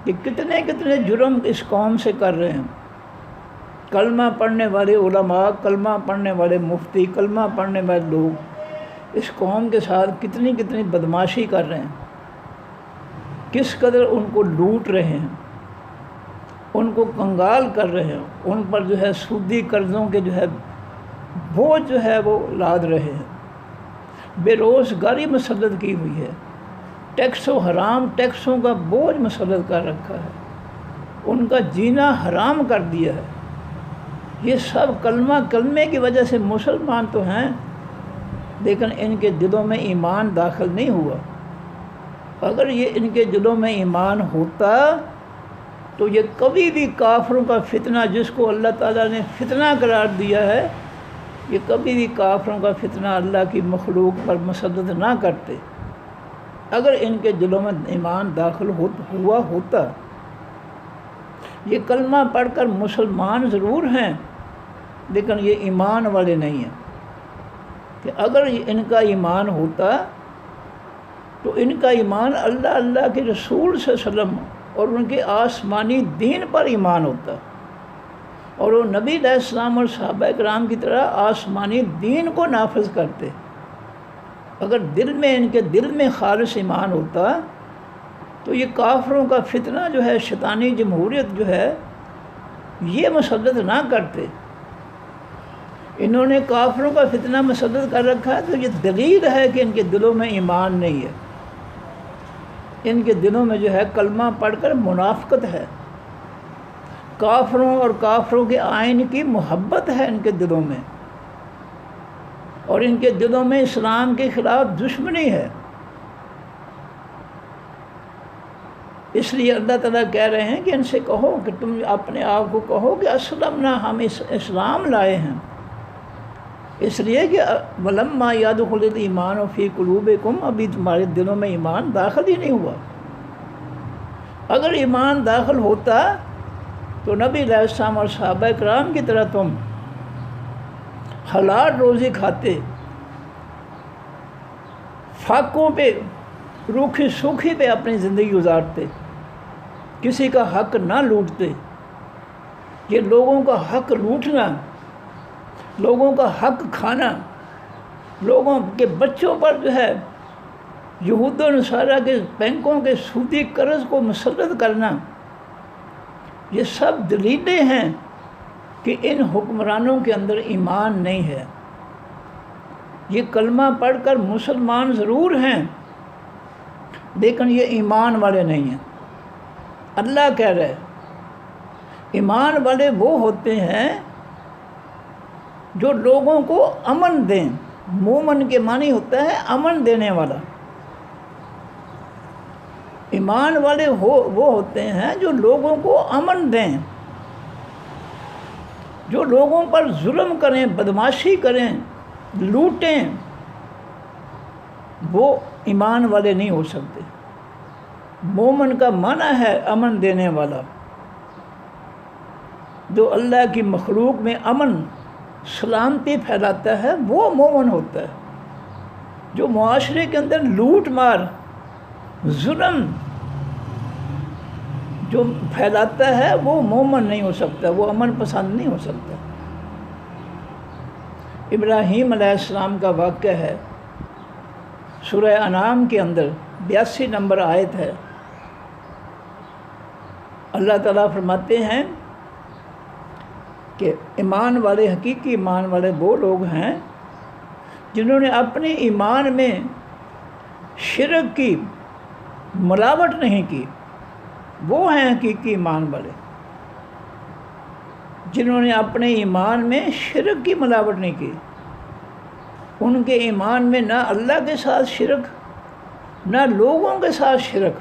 کہ کتنے کتنے جرم اس قوم سے کر رہے ہیں۔ کلمہ پڑھنے والے علماء، کلمہ پڑھنے والے مفتی، کلمہ پڑھنے والے لوگ اس قوم کے ساتھ کتنی کتنی بدماشی کر رہے ہیں، کس قدر ان کو لوٹ رہے ہیں، ان کو کنگال کر رہے ہیں، ان پر جو ہے سودی قرضوں کے جو ہے بوجھ جو ہے وہ لاد رہے ہیں، بے روزگاری مسلط کی ہوئی ہے، ٹیکس و حرام، ٹیکسوں کا بوجھ مسلط کر رکھا ہے، ان کا جینا حرام کر دیا ہے۔ یہ سب کلمے کی وجہ سے مسلمان تو ہیں، لیکن ان کے دلوں میں ایمان داخل نہیں ہوا۔ اگر یہ ان کے دلوں میں ایمان ہوتا تو یہ کبھی بھی کافروں کا فتنہ جس کو اللہ تعالیٰ نے فتنہ قرار دیا ہے، یہ کبھی بھی کافروں کا فتنہ اللہ کی مخلوق پر مسلط نہ کرتے۔ اگر ان کے دلوں میں ایمان داخل ہوا ہوتا، یہ کلمہ پڑھ کر مسلمان ضرور ہیں لیکن یہ ایمان والے نہیں ہیں، کہ اگر ان کا ایمان ہوتا تو ان کا ایمان اللہ کے رسول صلی اللہ علیہ وسلم اور ان کے آسمانی دین پر ایمان ہوتا، اور وہ نبی علیہ السلام اور صحابہ کرام کی طرح آسمانی دین کو نافذ کرتے۔ اگر ان کے دل میں خالص ایمان ہوتا تو یہ کافروں کا فتنہ جو ہے، شیطانی جمہوریت جو ہے، یہ مسلط نہ کرتے۔ انہوں نے کافروں کا فتنہ مسلط کر رکھا ہے، تو یہ دلیل ہے کہ ان کے دلوں میں ایمان نہیں ہے، ان کے دلوں میں جو ہے کلمہ پڑھ کر منافقت ہے، کافروں اور کافروں کے آئین کی محبت ہے ان کے دلوں میں، اور ان کے دلوں میں اسلام کے خلاف دشمنی ہے۔ اس لیے اللہ تعالیٰ کہہ رہے ہیں کہ ان سے کہو کہ تم اپنے آپ کو کہو کہ اسلمنا، ہم اسلام لائے ہیں، اس لیے کہ ولما یدخل الایمان فی قلوبکم، ابھی تمہارے دلوں میں ایمان داخل ہی نہیں ہوا۔ اگر ایمان داخل ہوتا تو نبی علیہ السلام اور صحابہ کرام کی طرح تم حلال روزی کھاتے، فاقوں پہ، روکھی سوکھی پہ اپنی زندگی گزارتے، کسی کا حق نہ لوٹتے۔ یہ لوگوں کا حق لوٹنا، لوگوں کا حق کھانا، لوگوں کے بچوں پر جو ہے یہود و نصارہ کے بینکوں کے سودی قرض کو مسلط کرنا، یہ سب دلیلیں ہیں کہ ان حکمرانوں کے اندر ایمان نہیں ہے۔ یہ کلمہ پڑھ کر مسلمان ضرور ہیں لیکن یہ ایمان والے نہیں ہیں۔ اللہ کہہ رہے ایمان والے وہ ہوتے ہیں جو لوگوں کو امن دیں۔ مومن کے معنی ہوتا ہے امن دینے والا۔ ایمان والے وہ ہوتے ہیں جو لوگوں کو امن دیں، جو لوگوں پر ظلم کریں، بدمعاشی کریں، لوٹیں، وہ ایمان والے نہیں ہو سکتے۔ مومن کا معنی ہے امن دینے والا، جو اللہ کی مخلوق میں امن سلامتی پھیلاتا ہے، وہ مومن ہوتا ہے۔ جو معاشرے کے اندر لوٹ مار، ظلم جو پھیلاتا ہے، وہ مومن نہیں ہو سکتا، وہ امن پسند نہیں ہو سکتا۔ ابراہیم علیہ السلام کا واقعہ ہے، سورہ انعام کے اندر 82 نمبر آیت ہے۔ اللہ تعالیٰ فرماتے ہیں کہ ایمان والے، حقیقی ایمان والے وہ لوگ ہیں جنہوں نے اپنے ایمان میں شرک کی، ملاوٹ نہیں کی، وہ ہیں حقیقی ایمان والے، جنہوں نے اپنے ایمان میں شرک کی ملاوٹ نہیں کی۔ ان کے ایمان میں نہ اللہ کے ساتھ شرک، نہ لوگوں کے ساتھ شرک۔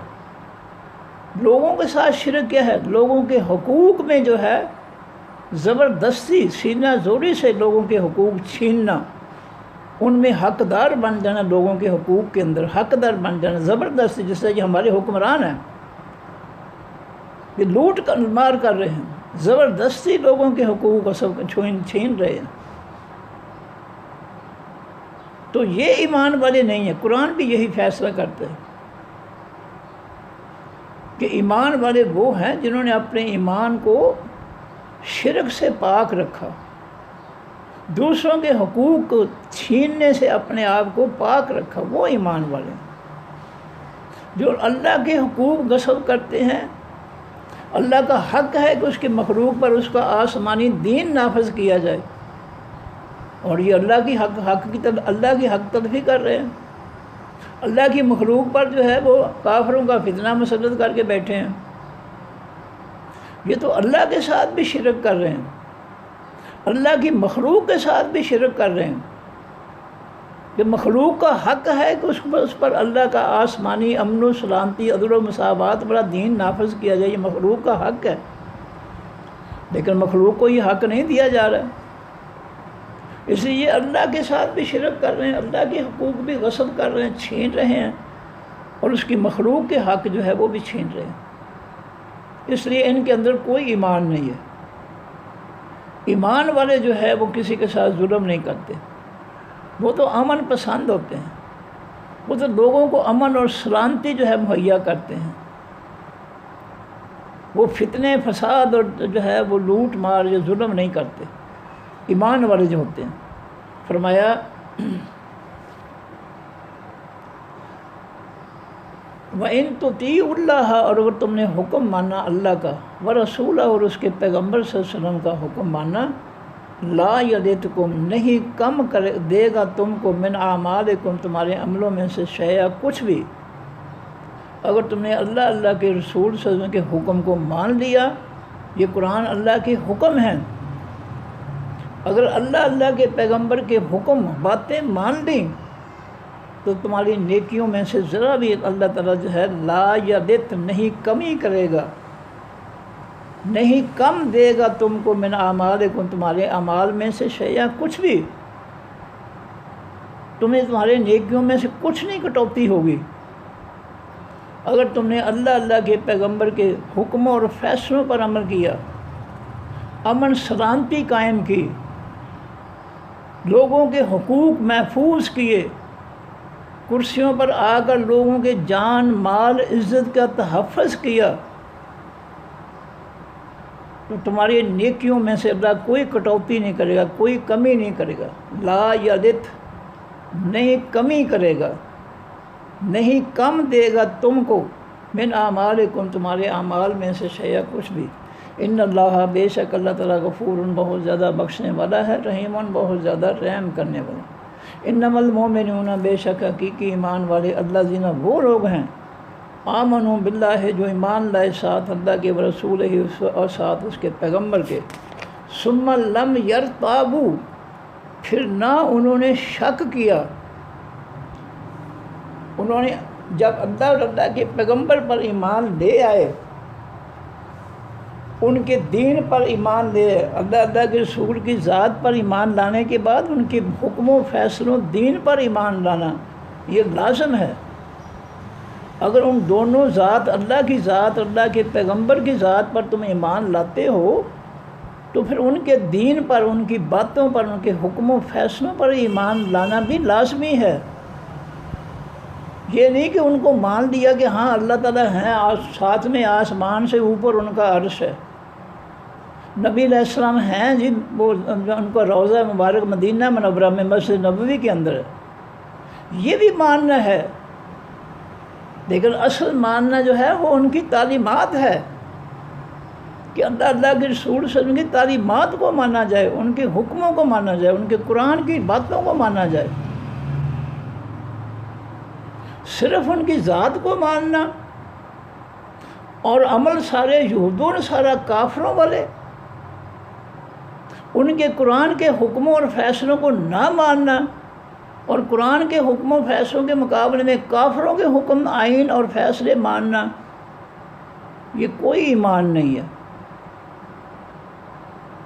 لوگوں کے ساتھ شرک کیا ہے؟ لوگوں کے حقوق میں جو ہے زبردستی، سینہ زوری سے لوگوں کے حقوق چھیننا، ان میں حقدار بن جانا، لوگوں کے حقوق کے اندر حقدار بن جانا زبردستی، جس سے یہ ہمارے حکمران ہیں، یہ لوٹ کر مار کر رہے ہیں، زبردستی لوگوں کے حقوق کو سب چھین رہے ہیں۔ تو یہ ایمان والے نہیں ہیں۔ قرآن بھی یہی فیصلہ کرتا ہے کہ ایمان والے وہ ہیں جنہوں نے اپنے ایمان کو شرک سے پاک رکھا، دوسروں کے حقوق کو چھیننے سے اپنے آپ کو پاک رکھا، وہ ایمان والے ہیں۔ جو اللہ کے حقوق غصب کرتے ہیں، اللہ کا حق ہے کہ اس کی مخلوق پر اس کا آسمانی دین نافذ کیا جائے، اور یہ اللہ کی حق تلفی کر رہے ہیں، اللہ کی مخلوق پر جو ہے وہ کافروں کا فتنہ مسلط کر کے بیٹھے ہیں۔ یہ تو اللہ کے ساتھ بھی شرک کر رہے ہیں، اللہ کی مخلوق کے ساتھ بھی شرک کر رہے ہیں۔ کہ مخلوق کا حق ہے کہ اس پر اللہ کا آسمانی امن و سلامتی عدل و مساوات والا دین نافذ کیا جائے، یہ مخلوق کا حق ہے، لیکن مخلوق کو یہ حق نہیں دیا جا رہا، اس لیے اللہ کے ساتھ بھی شرک کر رہے ہیں، اللہ کے حقوق بھی غصب کر رہے ہیں، چھین رہے ہیں، اور اس کی مخلوق کے حق جو ہے وہ بھی چھین رہے ہیں۔ اس لیے ان کے اندر کوئی ایمان نہیں ہے۔ ایمان والے جو ہے وہ کسی کے ساتھ ظلم نہیں کرتے، وہ تو امن پسند ہوتے ہیں، وہ تو لوگوں کو امن اور سلامتی جو ہے مہیا کرتے ہیں، وہ فتنے فساد اور جو ہے وہ لوٹ مار یا ظلم نہیں کرتے، ایمان والے جو ہوتے ہیں۔ فرمایا وَإِن تُطِيعُوا اللَّهَ، اور اگر تم نے حکم مانا اللہ کا، وَرَسُولَهُ، اور اس کے پیغمبر صلی اللہ علیہ وسلم کا حکم مانا، لا یلدکم، نہیں کم دے گا تم کو، من اعمالکم، تمہارے عملوں میں سے شیئا، کچھ بھی۔ اگر تم نے اللہ کے رسول صلی اللہ علیہ وسلم کے حکم کو مان لیا، یہ قرآن اللہ کے حکم ہیں، اگر اللہ کے پیغمبر کے حکم باتیں مان لیں تو تمہاری نیکیوں میں سے ذرا بھی اللہ تعالیٰ جو ہے لا یلد، نہیں کمی کرے گا، نہیں کم دے گا تم کو، من اعمالکم، تمہارے اعمال میں سے شیئا، کچھ بھی، تمہارے نیکیوں میں سے کچھ نہیں کٹوتی ہوگی۔ اگر تم نے اللہ کے پیغمبر کے حکموں اور فیصلوں پر عمل کیا، امن سلامتی قائم کی، لوگوں کے حقوق محفوظ کیے، کرسیوں پر آ کر لوگوں کے جان مال عزت کا تحفظ کیا، تو تمہاری نیکیوں میں سے اللہ کوئی کٹوتی نہیں کرے گا، کوئی کمی نہیں کرے گا، لا یلد، نہیں کمی کرے گا، نہیں کم دے گا تم کو، من اعمالکم، تمہارے اعمال میں سے شیئا، کچھ بھی۔ ان اللہ، بے شک اللہ تعالیٰ غفور، بہت زیادہ بخشنے والا ہے، رحیم، بہت زیادہ رحم کرنے والا۔ انما المؤمنون، بے شک حقیقی ایمان والے، الذین، وہ لوگ ہیں، آمنوا باللہ، جو ایمان لائے ساتھ اللہ کے ورسولہ، اور ساتھ اس کے پیغمبر کے، ثم لم یرتابوا، پھر نہ انہوں نے شک کیا، انہوں نے جب اللہ اور اللہ کے پیغمبر پر ایمان لے آئے، ان کے دین پر ایمان لے، اللہ کے رسول کی ذات پر ایمان لانے کے بعد ان کے حکموں فیصلوں دین پر ایمان لانا یہ لازم ہے۔ اگر ان دونوں ذات، اللہ کی ذات، اللہ کے پیغمبر کی ذات پر تم ایمان لاتے ہو تو پھر ان کے دین پر، ان کی باتوں پر، ان کے حکموں فیصلوں پر ایمان لانا بھی لازمی ہے۔ یہ نہیں کہ ان کو مان لیا کہ ہاں اللہ تعالیٰ ہیں، ساتھ میں آسمان سے اوپر ان کا عرش ہے، نبی علیہ السلام ہیں جی، وہ ان کو روضہ مبارک مدینہ منورہ میں مسجد نبوی کے اندر ہے، یہ بھی ماننا ہے، لیکن اصل ماننا جو ہے وہ ان کی تعلیمات ہے، کہ اللہ کے رسول صلی اللہ علیہ وسلم کی تعلیمات کو مانا جائے، ان کے حکموں کو مانا جائے، ان کے قرآن کی باتوں کو مانا جائے۔ صرف ان کی ذات کو ماننا اور عمل سارے یہودوں اور سارا کافروں والے، ان کے قرآن کے حکموں اور فیصلوں کو نہ ماننا، اور قرآن کے حکموں فیصلوں کے مقابلے میں کافروں کے حکم آئین اور فیصلے ماننا، یہ کوئی ایمان نہیں ہے،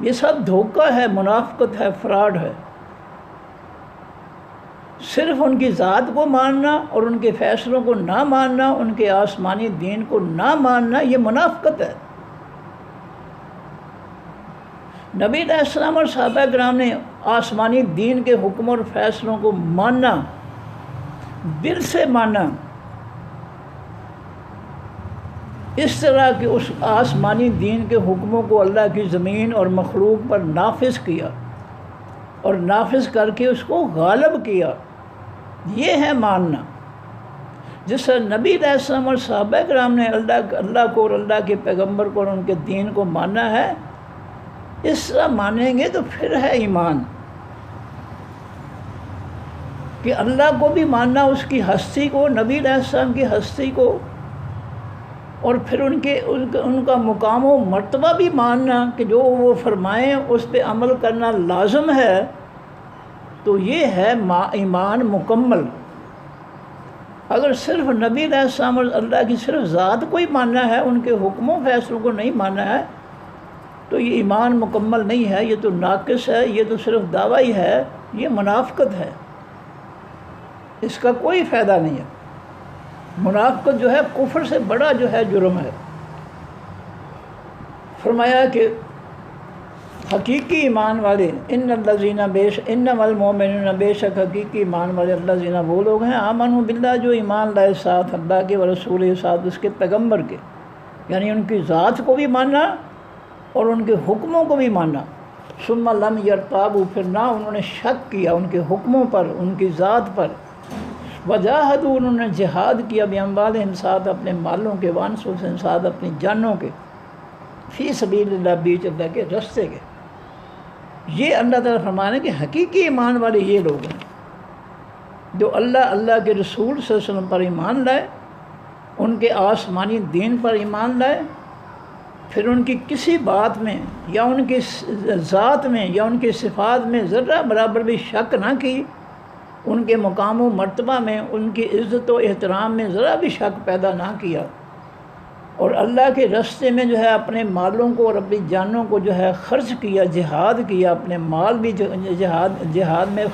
یہ سب دھوکہ ہے، منافقت ہے، فراڈ ہے۔ صرف ان کی ذات کو ماننا اور ان کے فیصلوں کو نہ ماننا، ان کے آسمانی دین کو نہ ماننا، یہ منافقت ہے۔ نبی علیہ السلام اور صحابہ کرام نے آسمانی دین کے حکم اور فیصلوں کو ماننا، دل سے مانا، اس طرح کہ اس آسمانی دین کے حکموں کو اللہ کی زمین اور مخلوق پر نافذ کیا اور نافذ کر کے اس کو غالب کیا، یہ ہے ماننا۔ جس طرح نبی علیہ السلام اور صحابہ کرام نے اللہ کو اور اللہ کے پیغمبر کو اور ان کے دین کو ماننا ہے، اس طرح مانیں گے تو پھر ہے ایمان، کہ اللہ کو بھی ماننا، اس کی ہستی کو، نبی علیہ السلام کی ہستی کو، اور پھر ان کا مقام و مرتبہ بھی ماننا کہ جو وہ فرمائیں اس پہ عمل کرنا لازم ہے، تو یہ ہے ایمان مکمل۔ اگر صرف نبی علیہ السلام اور اللہ کی صرف ذات کو ہی ماننا ہے، ان کے حکموں فیصلوں کو نہیں ماننا ہے، تو یہ ایمان مکمل نہیں ہے، یہ تو ناقص ہے، یہ تو صرف دعویٰ ہی ہے، یہ منافقت ہے، اس کا کوئی فائدہ نہیں ہے۔ منافقت جو ہے کفر سے بڑا جو ہے جرم ہے۔ فرمایا کہ حقیقی ایمان والے انما المؤمنون بے شک حقیقی ایمان والے الذین وہ لوگ ہیں آمنوا باللہ جو ایمان لائے ساتھ اللہ کے ورسول ساتھ اس کے پیغمبر کے، یعنی ان کی ذات کو بھی ماننا اور ان کے حکموں کو بھی ماننا۔ ثم لم یرتابوا پھر نہ انہوں نے شک کیا ان کے حکموں پر، ان کی ذات پر۔ وجاہدوا انہوں نے جہاد کیا باموالہم ساتھ اپنے مالوں کے، وانفسہم ساتھ اپنی جانوں کے، فی سبیل اللہ بیچ اللہ کے رستے کے۔ یہ اللہ تعالیٰ فرمانے کہ حقیقی ایمان والے یہ لوگ ہیں جو اللہ کے رسول صلی اللہ علیہ وسلم پر ایمان لائے، ان کے آسمانی دین پر ایمان لائے، پھر ان کی کسی بات میں یا ان کی ذات میں یا ان کی صفات میں ذرہ برابر بھی شک نہ کی، ان کے مقام و مرتبہ میں، ان کی عزت و احترام میں ذرا بھی شک پیدا نہ کیا، اور اللہ کے راستے میں جو ہے اپنے مالوں کو اور اپنی جانوں کو جو ہے خرچ کیا، جہاد کیا، اپنے مال بھی جہاد میں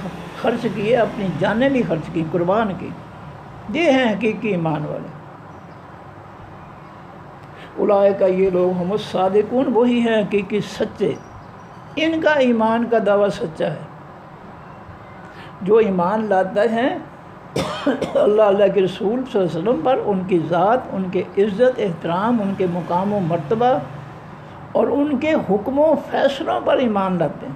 خرچ کیے، اپنی جانیں بھی خرچ کی، قربان کی۔ یہ ہیں حقیقی ایمان والے۔ اولئک یہ لوگ ہم الصادقون وہی ہیں حقیقی سچے، ان کا ایمان کا دعویٰ سچا ہے۔ جو ایمان لاتے ہیں اللہ کے رسول صلی اللہ علیہ وسلم پر، ان کی ذات، ان کے عزت احترام، ان کے مقام و مرتبہ اور ان کے حکموں فیصلوں پر ایمان لاتے ہیں،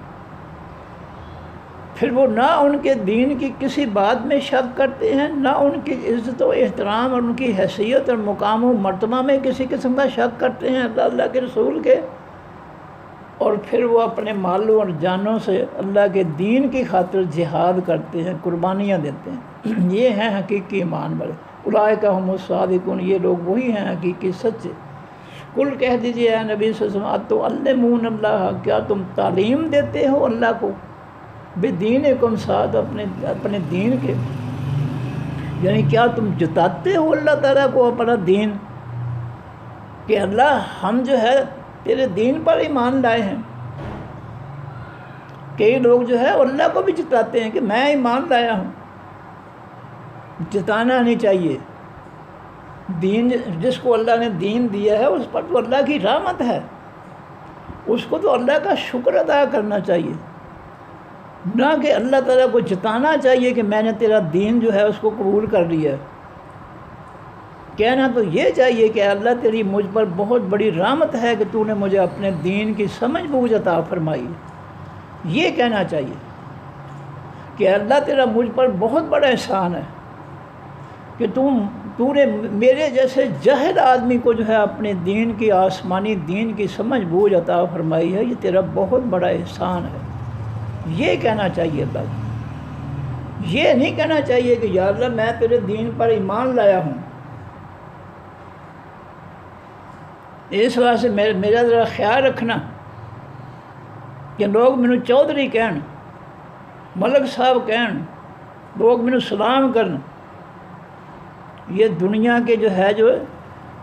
پھر وہ نہ ان کے دین کی کسی بات میں شک کرتے ہیں، نہ ان کی عزت و احترام اور ان کی حیثیت اور مقام و مرتبہ میں کسی قسم کا شک کرتے ہیں اللہ کے رسول کے، اور پھر وہ اپنے مالوں اور جانوں سے اللہ کے دین کی خاطر جہاد کرتے ہیں، قربانیاں دیتے ہیں۔ یہ ہیں حقیقی ایمان والے۔ اولئک هم الصادقون یہ لوگ وہی ہیں حقیقی سچے۔ کل کہہ دیجئے اے نبی صلی اللہ علیہ وسلم اتعلمون اللہ کیا تم تعلیم دیتے ہو اللہ کو، بدینکم ساتھ اپنے دین کے، یعنی کیا تم جتاتے ہو اللہ تعالیٰ کو اپنا دین کہ اللہ ہم جو ہے تیرے دین پر ایمان لائے ہیں۔ کئی لوگ جو ہے اللہ کو بھی جتاتے ہیں کہ میں ایمان لایا ہوں۔ جتانا نہیں چاہیے، دین جس کو اللہ نے دین دیا ہے اس پر تو اللہ کی رحمت ہے، اس کو تو اللہ کا شکر ادا کرنا چاہیے، نہ کہ اللہ تعالیٰ کو جتانا چاہیے کہ میں نے تیرا دین جو ہے اس کو قبول کر لیا ہے۔ کہنا تو یہ چاہیے کہ اللہ تیری مجھ پر بہت بڑی رحمت ہے کہ تو نے مجھے اپنے دین کی سمجھ بوجھ عطا فرمائی، یہ کہنا چاہیے کہ اللہ تیرا مجھ پر بہت بڑا احسان ہے کہ تو نے میرے جیسے جاہل آدمی کو جو ہے اپنے دین کی، آسمانی دین کی سمجھ بوجھ عطا فرمائی ہے، یہ تیرا بہت بڑا احسان ہے، یہ کہنا چاہیے اللہ کو۔ یہ نہیں کہنا چاہیے کہ یا اللہ میں تیرے دین پر ایمان لایا ہوں۔ اس وجہ سے میرا ذرا خیال رکھنا کہ لوگ مینوں چودھری کہن، ملک صاحب کہن، لوگ مینوں سلام کرن، یہ دنیا کے جو ہے جو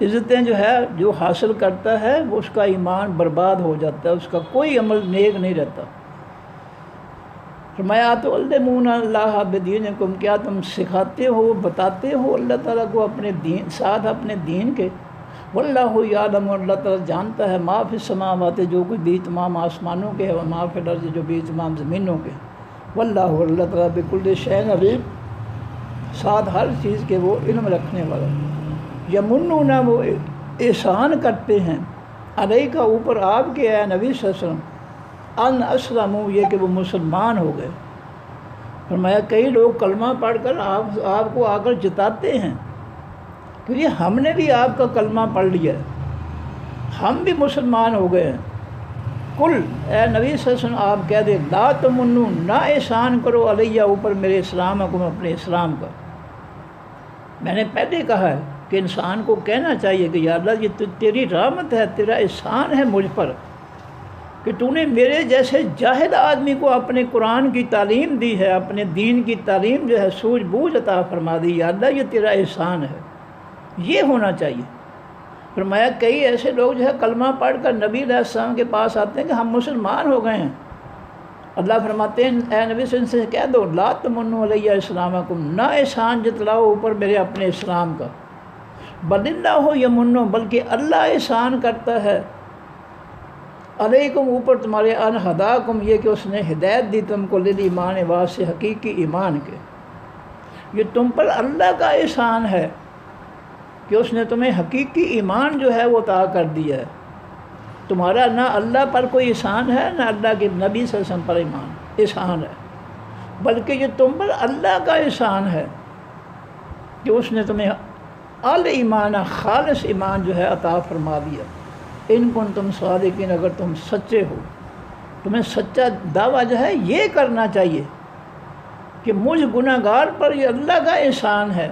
عزتیں جو ہے جو حاصل کرتا ہے وہ اس کا ایمان برباد ہو جاتا ہے، اس کا کوئی عمل نیک نہیں رہتا۔ فرمایا تو علمون اللہ بدینکم کیا تم سکھاتے ہو، بتاتے ہو اللہ تعالیٰ کو اپنے دین ساتھ اپنے دین کے، واللہ یعلم اللہ تعالیٰ جانتا ہے ما فی السماوات جو کچھ بھی تمام آسمانوں کے ہے، وما فی الارض جو بھی تمام زمینوں کے، واللہ اللہ تعالیٰ بکل شیء علیم ساتھ ہر چیز کے وہ علم رکھنے والا۔ یمنون وہ احسان کرتے ہیں علیکہ اوپر آپ کے اے نبی صلی اللہ علیہ وسلم، ان اسلموا یہ کہ وہ مسلمان ہو گئے۔ فرمایا کئی لوگ کلمہ پڑھ کر آپ کو آ کر جتاتے ہیں کہ ہم نے بھی آپ کا کلمہ پڑھ لیا، ہم بھی مسلمان ہو گئے ہیں۔ کل اے نبی صلی اللہ علیہ وسلم آپ کہہ دیں لا تمنوا نہ احسان کرو علیہ اوپر میرے اسلام کو، اپنے اسلام کا۔ میں نے پہلے کہا ہے کہ انسان کو کہنا چاہیے کہ یا اللہ یہ تیری رحمت ہے، تیرا احسان ہے مجھ پر کہ تو نے میرے جیسے جاہل آدمی کو اپنے قرآن کی تعلیم دی ہے، اپنے دین کی تعلیم جو ہے سوجھ بوجھ عطا فرما دی، یا اللہ یہ تیرا احسان ہے، یہ ہونا چاہیے۔ فرمایا کئی ایسے لوگ جو ہے کلمہ پڑھ کر نبی علیہ السلام کے پاس آتے ہیں کہ ہم مسلمان ہو گئے ہیں، اللہ فرماتے ہیں اے نبی صلی اللہ علیہ وسلم سے کہہ دو لا تمنوا علیہ اسلامکم، نہ احسان جتلاؤ اوپر میرے اپنے اسلام کا، بل اللہ یمن، بلکہ اللہ احسان کرتا ہے علیکم اوپر تمہارے، ان ہداکم، یہ کہ اس نے ہدایت دی تم کو للایمان، واسطے حقیقی ایمان کے، یہ تم پر اللہ کا احسان ہے کہ اس نے تمہیں حقیقی ایمان جو ہے وہ عطا کر دیا ہے۔ تمہارا نہ اللہ پر کوئی احسان ہے، نہ اللہ کے نبی صلی اللہ علیہ وسلم پر احسان ہے، بلکہ یہ تم پر اللہ کا احسان ہے کہ اس نے تمہیں ایمان، خالص ایمان جو ہے عطا فرما دیا۔ ان کنتم صادقین، اگر تم سچے ہو، تمہیں سچا دعویٰ جو ہے یہ کرنا چاہیے کہ مجھ گناہ گار پر یہ اللہ کا احسان ہے،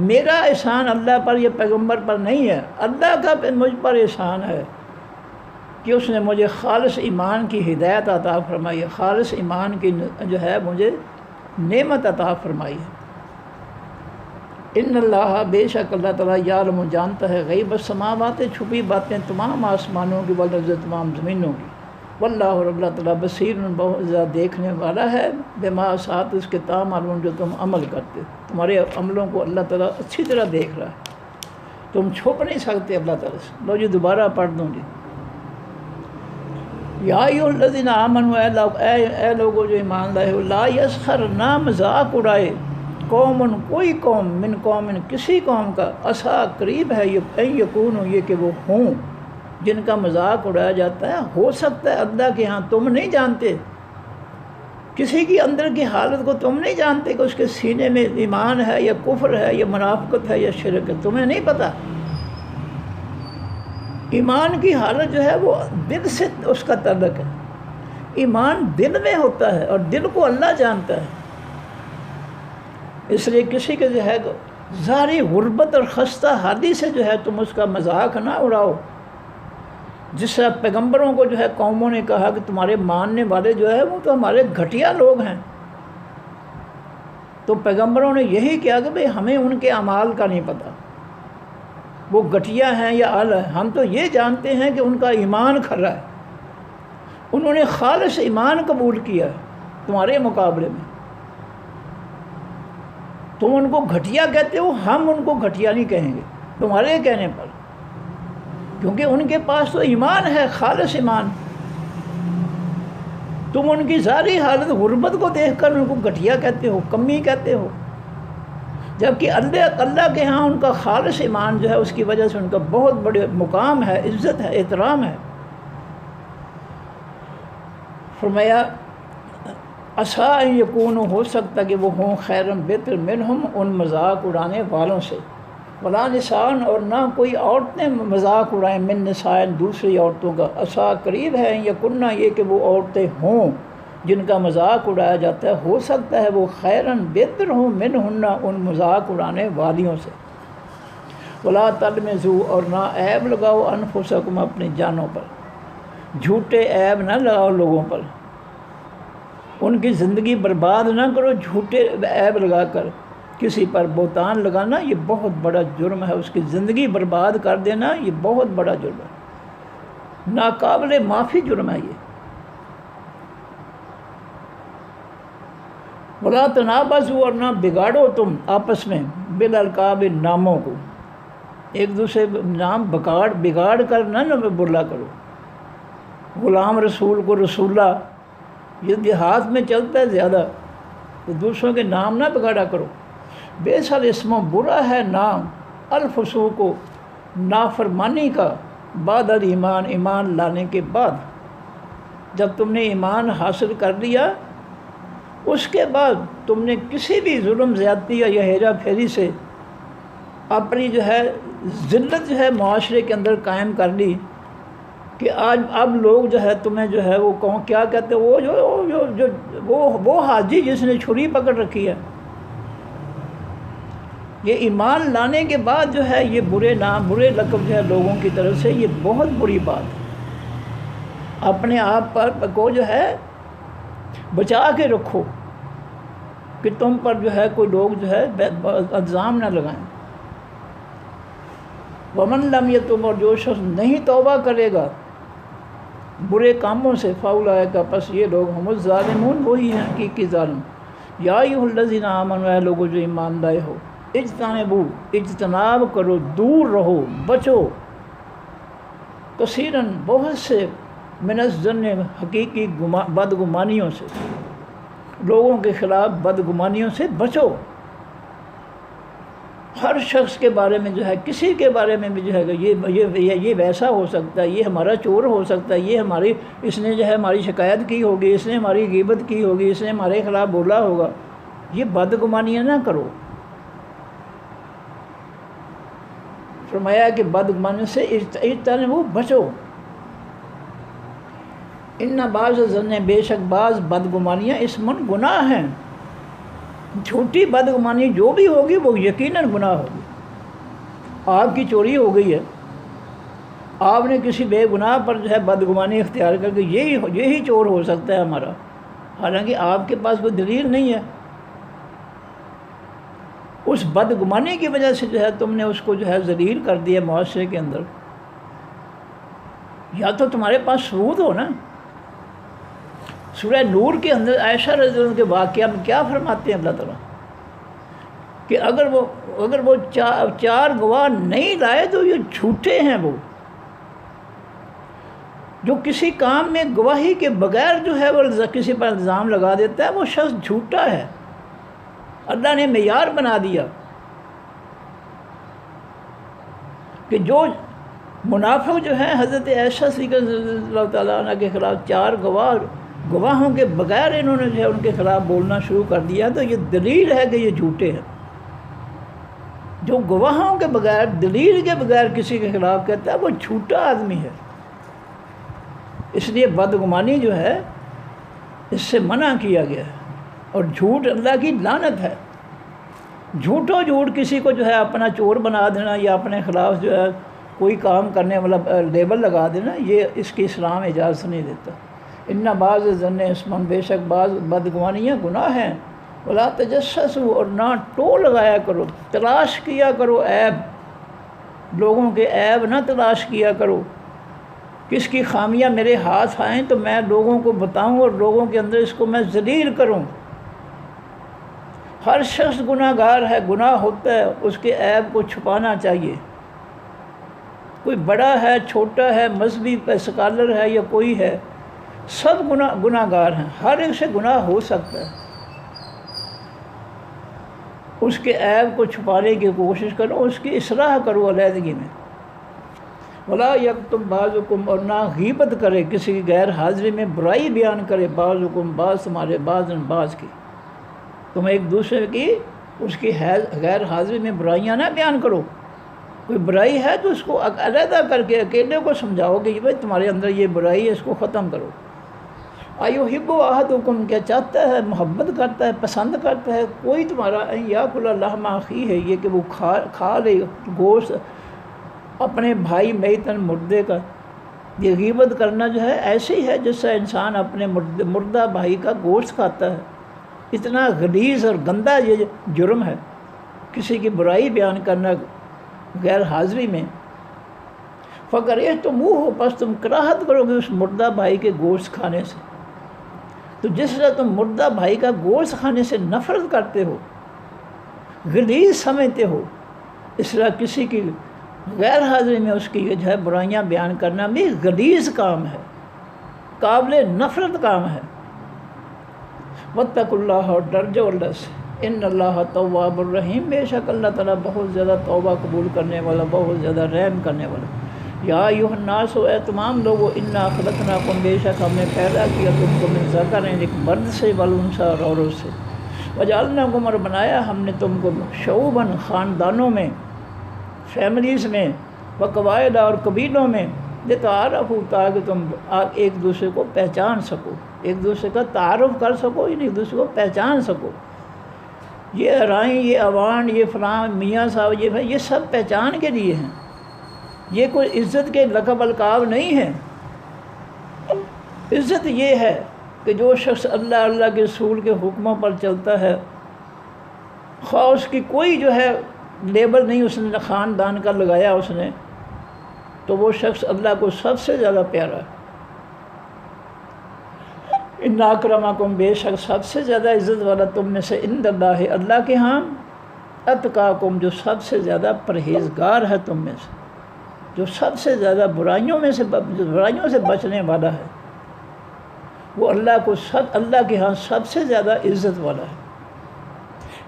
میرا احسان اللہ پر یا پیغمبر پر نہیں ہے، اللہ کا مجھ پر احسان ہے کہ اس نے مجھے خالص ایمان کی ہدایت عطا فرمائی ہے، خالص ایمان کی جو ہے مجھے نعمت عطا فرمائی ہے۔ ان اللہ، بے شک اللہ تعالیٰ، یعلم، جانتا ہے، غیب السماوات، چھپی باتیں تمام آسمانوں کی، والارض، تمام زمینوں کی، واللہ، اور اللہ تعالیٰ، بصیر، بہت زیادہ دیکھنے والا ہے، بما، ساتھ اس کے تعملون، جو تم عمل کرتے، تمہارے عملوں کو اللہ تعالیٰ اچھی طرح دیکھ رہا ہے، تم چھپ نہیں سکتے اللہ تعالیٰ سے۔ لو جی دوبارہ پڑھ دوں جی۔ یا ایھا الذین آمنوا، اے لوگوں جو ایمان لائے ہو، لا یسخر، نہ مذاق اڑائے، قوم، کوئی قوم، من قوم، کسی قوم کا، عسیٰ، قریب ہے، ان یکونوا، یہ کہ وہ ہوں جن کا مذاق اڑایا جاتا ہے، ہو سکتا ہے اللہ کے ہاں تم نہیں جانتے، کسی کی اندر کی حالت کو تم نہیں جانتے کہ اس کے سینے میں ایمان ہے یا کفر ہے یا منافقت ہے یا شرک ہے، تمہیں نہیں پتہ۔ ایمان کی حالت جو ہے وہ دل سے اس کا تعلق ہے، ایمان دل میں ہوتا ہے اور دل کو اللہ جانتا ہے۔ اس لیے کسی کے جو ہے ظاہری غربت اور خستہ حالی سے جو ہے تم اس کا مذاق نہ اڑاؤ، جس طرح پیغمبروں کو جو ہے قوموں نے کہا کہ تمہارے ماننے والے جو ہے وہ تو ہمارے گھٹیا لوگ ہیں، تو پیغمبروں نے یہی کیا کہ بھئی ہمیں ان کے اعمال کا نہیں پتہ، وہ گھٹیا ہیں یا اعلی ہیں، ہم تو یہ جانتے ہیں کہ ان کا ایمان کھرا ہے، انہوں نے خالص ایمان قبول کیا ہے تمہارے مقابلے میں، تم ان کو گھٹیا کہتے ہو، ہم ان کو گھٹیا نہیں کہیں گے تمہارے کہنے پر، کیونکہ ان کے پاس تو ایمان ہے، خالص ایمان۔ تم ان کی ظاہری حالت غربت کو دیکھ کر ان کو گھٹیا کہتے ہو، کمی کہتے ہو، جبکہ اللہ کے ہاں ان کا خالص ایمان جو ہے اس کی وجہ سے ان کا بہت بڑے مقام ہے، عزت ہے، احترام ہے۔ فرمایا عسیٰ ان یکونوا، ہو سکتا کہ وہ ہوں خیرا، بہتر، منہم، ان مذاق اڑانے والوں سے، ولا نساء، اور نہ کوئی عورتیں مذاق اڑائیں، من نساء، دوسری عورتوں کا، عسیٰ، قریب ہے، یکن، یہ کہ وہ عورتیں ہوں جن کا مذاق اڑایا جاتا ہے، ہو سکتا ہے وہ خیراً، بہتر ہوں، منہن، ان مذاق اڑانے والیوں سے، ولا تلمزوا، اور نہ عیب لگاؤ، انفسکم، اپنی جانوں پر، جھوٹے عیب نہ لگاؤ لوگوں پر، ان کی زندگی برباد نہ کرو جھوٹے عیب لگا کر، کسی پر بہتان لگانا یہ بہت بڑا جرم ہے، اس کی زندگی برباد کر دینا یہ بہت بڑا جرم ہے، ناقابل معافی جرم ہے یہ۔ ولا تنابزوا، اور نہ بگاڑو تم آپس میں، بالالقاب، ناموں کو، ایک دوسرے نام بگاڑ کر نہ برلا کرو، غلام رسول کو رسولہ، یہ دیہات میں چلتا ہے زیادہ، تو دوسروں کے نام نہ بگاڑا کرو۔ بے سال اسم، برا ہے نام، الفسوق، نافرمانی کا، بعد الایمان، ایمان لانے کے بعد، جب تم نے ایمان حاصل کر لیا اس کے بعد تم نے کسی بھی ظلم، زیادتی یا ہیرا پھیری سے اپنی جو ہے ذلت جو ہے معاشرے کے اندر قائم کر لی، کہ آج اب لوگ جو ہے تمہیں جو ہے وہ کیا کہتے ہیں، وہ حاجی جس نے چھری پکڑ رکھی ہے، یہ ایمان لانے کے بعد جو ہے یہ برے نام، برے لقب جو ہے لوگوں کی طرف سے، یہ بہت بری بات ہے۔ اپنے آپ پر کو جو ہے بچا کے رکھو کہ تم پر جو ہے کوئی لوگ جو ہے الزام نہ لگائیں۔ ومن لم یتب، اور جو شخص نہیں توبہ کرے گا برے کاموں سے، فاولئک، پس یہ لوگ ہم الظالمون، وہی ہیں حقیقی ظالم۔ یا ایھا الذین آمنوا، اے لوگو جو ایمان لائے ہو، اجتنبوا، اجتناب کرو، دور رہو، بچو، کثیراً، بہت سے، من الظن، حقیقی بدگمانیوں سے، لوگوں کے خلاف بدگمانیوں سے بچو۔ ہر شخص کے بارے میں جو ہے، کسی کے بارے میں بھی جو ہے یہ ویسا ہو سکتا ہے، یہ ہمارا چور ہو سکتا ہے، یہ اس نے جو ہے ہماری شکایت کی ہوگی، اس نے ہماری غیبت کی ہوگی، اس نے ہمارے خلاف بولا ہوگا، یہ بدگمانیاں نہ کرو۔ فرمایا کہ بدگمانیوں سے اجتنبوا، بچو۔ ان بعض الظن، بے شک بعض بدگمانیاں، اسمن، گناہ ہیں۔ جھوٹی بدگمانی جو بھی ہوگی وہ یقیناً گناہ ہوگی۔ آپ کی چوری ہو گئی ہے، آپ نے کسی بے گناہ پر جو ہے بدگمانی اختیار کر کے یہی چور ہو سکتا ہے ہمارا، حالانکہ آپ کے پاس کوئی دلیل نہیں ہے۔ اس بدگمانی کی وجہ سے جو ہے تم نے اس کو جو ہے ذلیل کر دیا معاشرے کے اندر۔ یا تو تمہارے پاس ثبوت ہو نا۔ سورہ نور کے اندر عائشہ رضی اللہ عنہ کے واقعہ میں کیا فرماتے ہیں اللہ تعالیٰ کہ اگر وہ چار گواہ نہیں لائے تو یہ جھوٹے ہیں۔ وہ جو کسی کام میں گواہی کے بغیر جو ہے وہ کسی پر الزام لگا دیتا ہے، وہ شخص جھوٹا ہے۔ اللہ نے معیار بنا دیا کہ جو منافق جو ہے، حضرت عائشہ صدیقہ رضی اللہ تعالیٰ عنہ کے خلاف چار گواہوں کے بغیر انہوں نے جو ہے ان کے خلاف بولنا شروع کر دیا، تو یہ دلیل ہے کہ یہ جھوٹے ہیں۔ جو گواہوں کے بغیر، دلیل کے بغیر کسی کے خلاف کہتا ہے وہ جھوٹا آدمی ہے۔ اس لیے بدگمانی جو ہے اس سے منع کیا گیا ہے، اور جھوٹ اللہ کی لعنت ہے۔ جھوٹ کسی کو جو ہے اپنا چور بنا دینا یا اپنے خلاف جو ہے کوئی کام کرنے والا لیبل لگا دینا، یہ اس کی اسلام اجازت نہیں دیتا۔ ان بعض الظن اسم، بے شک بعض بدگمانیاں گناہ ہیں۔ ولا تجسسوا، اور نہ ٹو لگایا کرو، تلاش کیا کرو عیب، لوگوں کے عیب نہ تلاش کیا کرو۔ کس کی خامیاں میرے ہاتھ آئیں تو میں لوگوں کو بتاؤں اور لوگوں کے اندر اس کو میں ذلیل کروں۔ ہر شخص گناہ گار ہے، گناہ ہوتا ہے، اس کے عیب کو چھپانا چاہیے۔ کوئی بڑا ہے، چھوٹا ہے، مذہبی اسکالر ہے یا کوئی ہے، سب گناہ گار ہیں، ہر ایک سے گناہ ہو سکتا ہے۔ اس کے عیب کو چھپانے کی کوشش کرو، اس کی اصلاح کرو علیحدگی میں۔ ولا یکتب بعضکم، اور نہ غیبت کرے، کسی کی غیر حاضری میں برائی بیان کرے، بعضکم، بعض تمہارے، بعض کی، تم ایک دوسرے کی اس کی غیر حاضری میں برائیاں نہ بیان کرو۔ کوئی برائی ہے تو اس کو علیحدہ کر کے اکیلے کو سمجھاؤ کہ بھائی تمہارے اندر یہ برائی ہے، اس کو ختم کرو۔ ایحب احدکم، کیا چاہتا ہے، محبت کرتا ہے، پسند کرتا ہے کوئی تمہارا، ان یاکل لحم اخیہ، یہ کہ وہ کھا لے گوشت اپنے بھائی میتن، مردے کا۔ یہ غیبت کرنا جو ہے ایسے ہی ہے جس سے انسان اپنے مردہ بھائی کا گوشت کھاتا ہے۔ اتنا غلیظ اور گندہ یہ جرم ہے، کسی کی برائی بیان کرنا غیر حاضری میں۔ فکرہتموہ، پس تم کراہت کرو گے اس مردہ بھائی کے گوشت کھانے سے۔ تو جس طرح تم مردہ بھائی کا گوشت کھانے سے نفرت کرتے ہو، غلیظ سمجھتے ہو، اس طرح کسی کی غیر حاضری میں اس کی جو ہے برائیاں بیان کرنا بھی غلیظ کام ہے، قابل نفرت کام ہے۔ واتقوا اللہ، اور ڈر جاؤ اللہ سے۔ ان اللہ تواب الرحیم، بے شک اللہ تعالیٰ بہت زیادہ توبہ قبول کرنے والا، بہت زیادہ رحم کرنے والا۔ یا ایھا الناس، اے تمام لوگو، انا خلقناکم، بے شک ہم نے پیدا کیا تم کو، من ذکر، ایک مرد سے، والانثی، اور عورت سے، وجعلناکم، اور بنایا ہم نے تم کو، شعوباً، خاندانوں میں، فیملیز میں، وقبائل، اور قبیلوں میں، لتعارفوا، تاکہ تم ایک دوسرے کو پہچان سکو، ایک دوسرے کا تعارف کر سکو، یعنی ایک دوسرے کو پہچان سکو۔ یہ رائیں، یہ اوان، یہ فلاں میاں صاحب، یہ سب پہچان کے لیے ہیں، یہ کوئی عزت کے لقب القاب نہیں ہے۔ عزت یہ ہے کہ جو شخص اللہ کے رسول کے حکموں پر چلتا ہے، خواہ اس کی کوئی جو ہے لیبل نہیں اس نے خاندان کا لگایا اس نے، تو وہ شخص اللہ کو سب سے زیادہ پیارا ہے۔ ان اکرمکم، بے شک سب سے زیادہ عزت والا تم میں سے عند اللہ، اللہ کے ہاں، اتقاکم، جو سب سے زیادہ پرہیزگار ہے تم میں سے، جو سب سے زیادہ برائیوں سے بچنے والا ہے، وہ اللہ کے ہاں سب سے زیادہ عزت والا ہے۔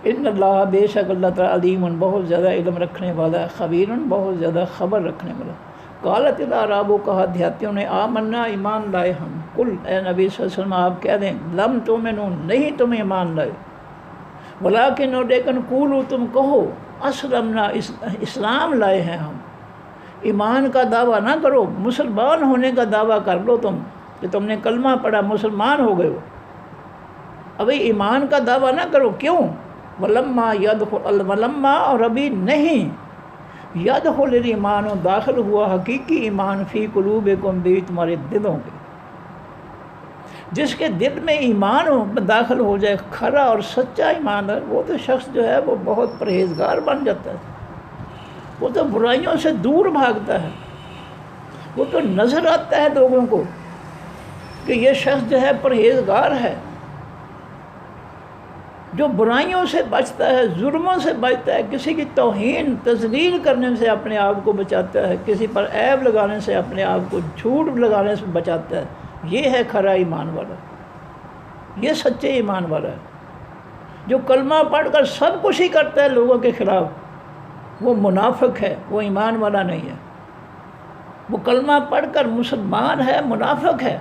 ان اللہ، بے شک اللہ تعالیٰ، علیم، بہت زیادہ علم رکھنے والا ہے، خبیر، بہت زیادہ خبر رکھنے والا ہے۔ قالت الاعراب، کہا دیہاتیوں نے، آمنا، ایمان لائے ہم۔ قل، اے نبی صلی اللہ علیہ وسلم آپ کہہ دیں، لم تؤمنوا، نہیں تم ایمان لائے، ولکن، لیکن، قولوا، تم کہو، اسلمنا، اسلام لائے ہیں ہم۔ ایمان کا دعویٰ نہ کرو، مسلمان ہونے کا دعویٰ کر لو تم کہ تم نے کلمہ پڑھا مسلمان ہو گئے ہو، ابھی ایمان کا دعویٰ نہ کرو۔ کیوں؟ ولما، اور ابھی نہیں، یدخل الایمان، داخل ہوا حقیقی ایمان، فی قلوبکم، بھی تمہارے دلوں کے، جس کے دل میں ایمان داخل ہو جائے، کھرا اور سچا ایمان ہے، وہ تو شخص جو ہے وہ بہت پرہیزگار بن جاتا ہے، وہ تو برائیوں سے دور بھاگتا ہے، وہ تو نظر آتا ہے لوگوں کو کہ یہ شخص جو ہے پرہیزگار ہے، جو برائیوں سے بچتا ہے، ظلموں سے بچتا ہے، کسی کی توہین تذلیل کرنے سے اپنے آپ کو بچاتا ہے، کسی پر عیب لگانے سے اپنے آپ کو، جھوٹ لگانے سے بچاتا ہے، یہ ہے کھرا ایمان والا، یہ سچے ایمان والا ہے۔ جو کلمہ پڑھ کر سب کچھ ہی کرتا ہے لوگوں کے خلاف، وہ منافق ہے، وہ ایمان والا نہیں ہے۔ وہ کلمہ پڑھ کر مسلمان ہے، منافق ہے۔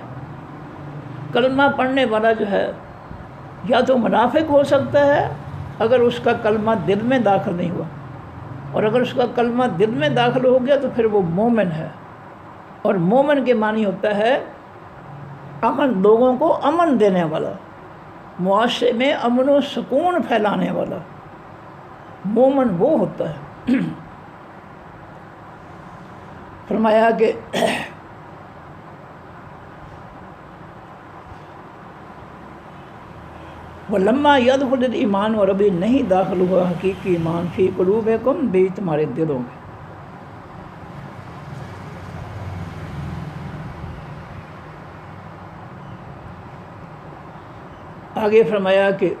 کلمہ پڑھنے والا جو ہے یا تو منافق ہو سکتا ہے اگر اس کا کلمہ دل میں داخل نہیں ہوا، اور اگر اس کا کلمہ دل میں داخل ہو گیا تو پھر وہ مومن ہے، اور مومن کے معنی ہوتا ہے امن، لوگوں کو امن دینے والا، معاشرے میں امن و سکون پھیلانے والا، مومن وہ ہوتا ہے۔ فرمایا کہ وَلَمَّا يَدْخُلِ الْإِيمَانُ، اور ابھی نہیں داخل ہوا حقیقی ایمان، فی قلوبکم، بھی تمہارے دلوں میں۔ آگے فرمایا کہ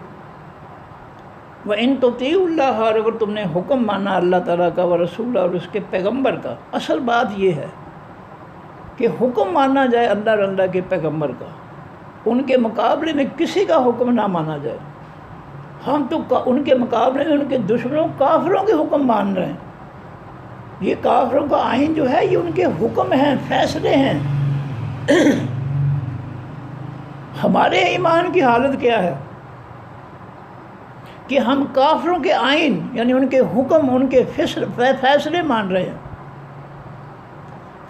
وَإِن تُطِيعُوا اللَّهَ، اور اگر تم نے حکم مانا اللہ تعالیٰ کا، ورسولہ، اور اس کے پیغمبر کا۔ اصل بات یہ ہے کہ حکم مانا جائے اللہ اور اللہ کے پیغمبر کا، ان کے مقابلے میں کسی کا حکم نہ مانا جائے۔ ہم تو ان کے مقابلے میں ان کے دشمنوں، کافروں کے حکم مان رہے ہیں۔ یہ کافروں کا آئین جو ہے یہ ان کے حکم ہیں، فیصلے ہیں۔ ہمارے ایمان کی حالت کیا ہے کہ ہم کافروں کے آئین یعنی ان کے حکم، ان کے فیصلے مان رہے ہیں۔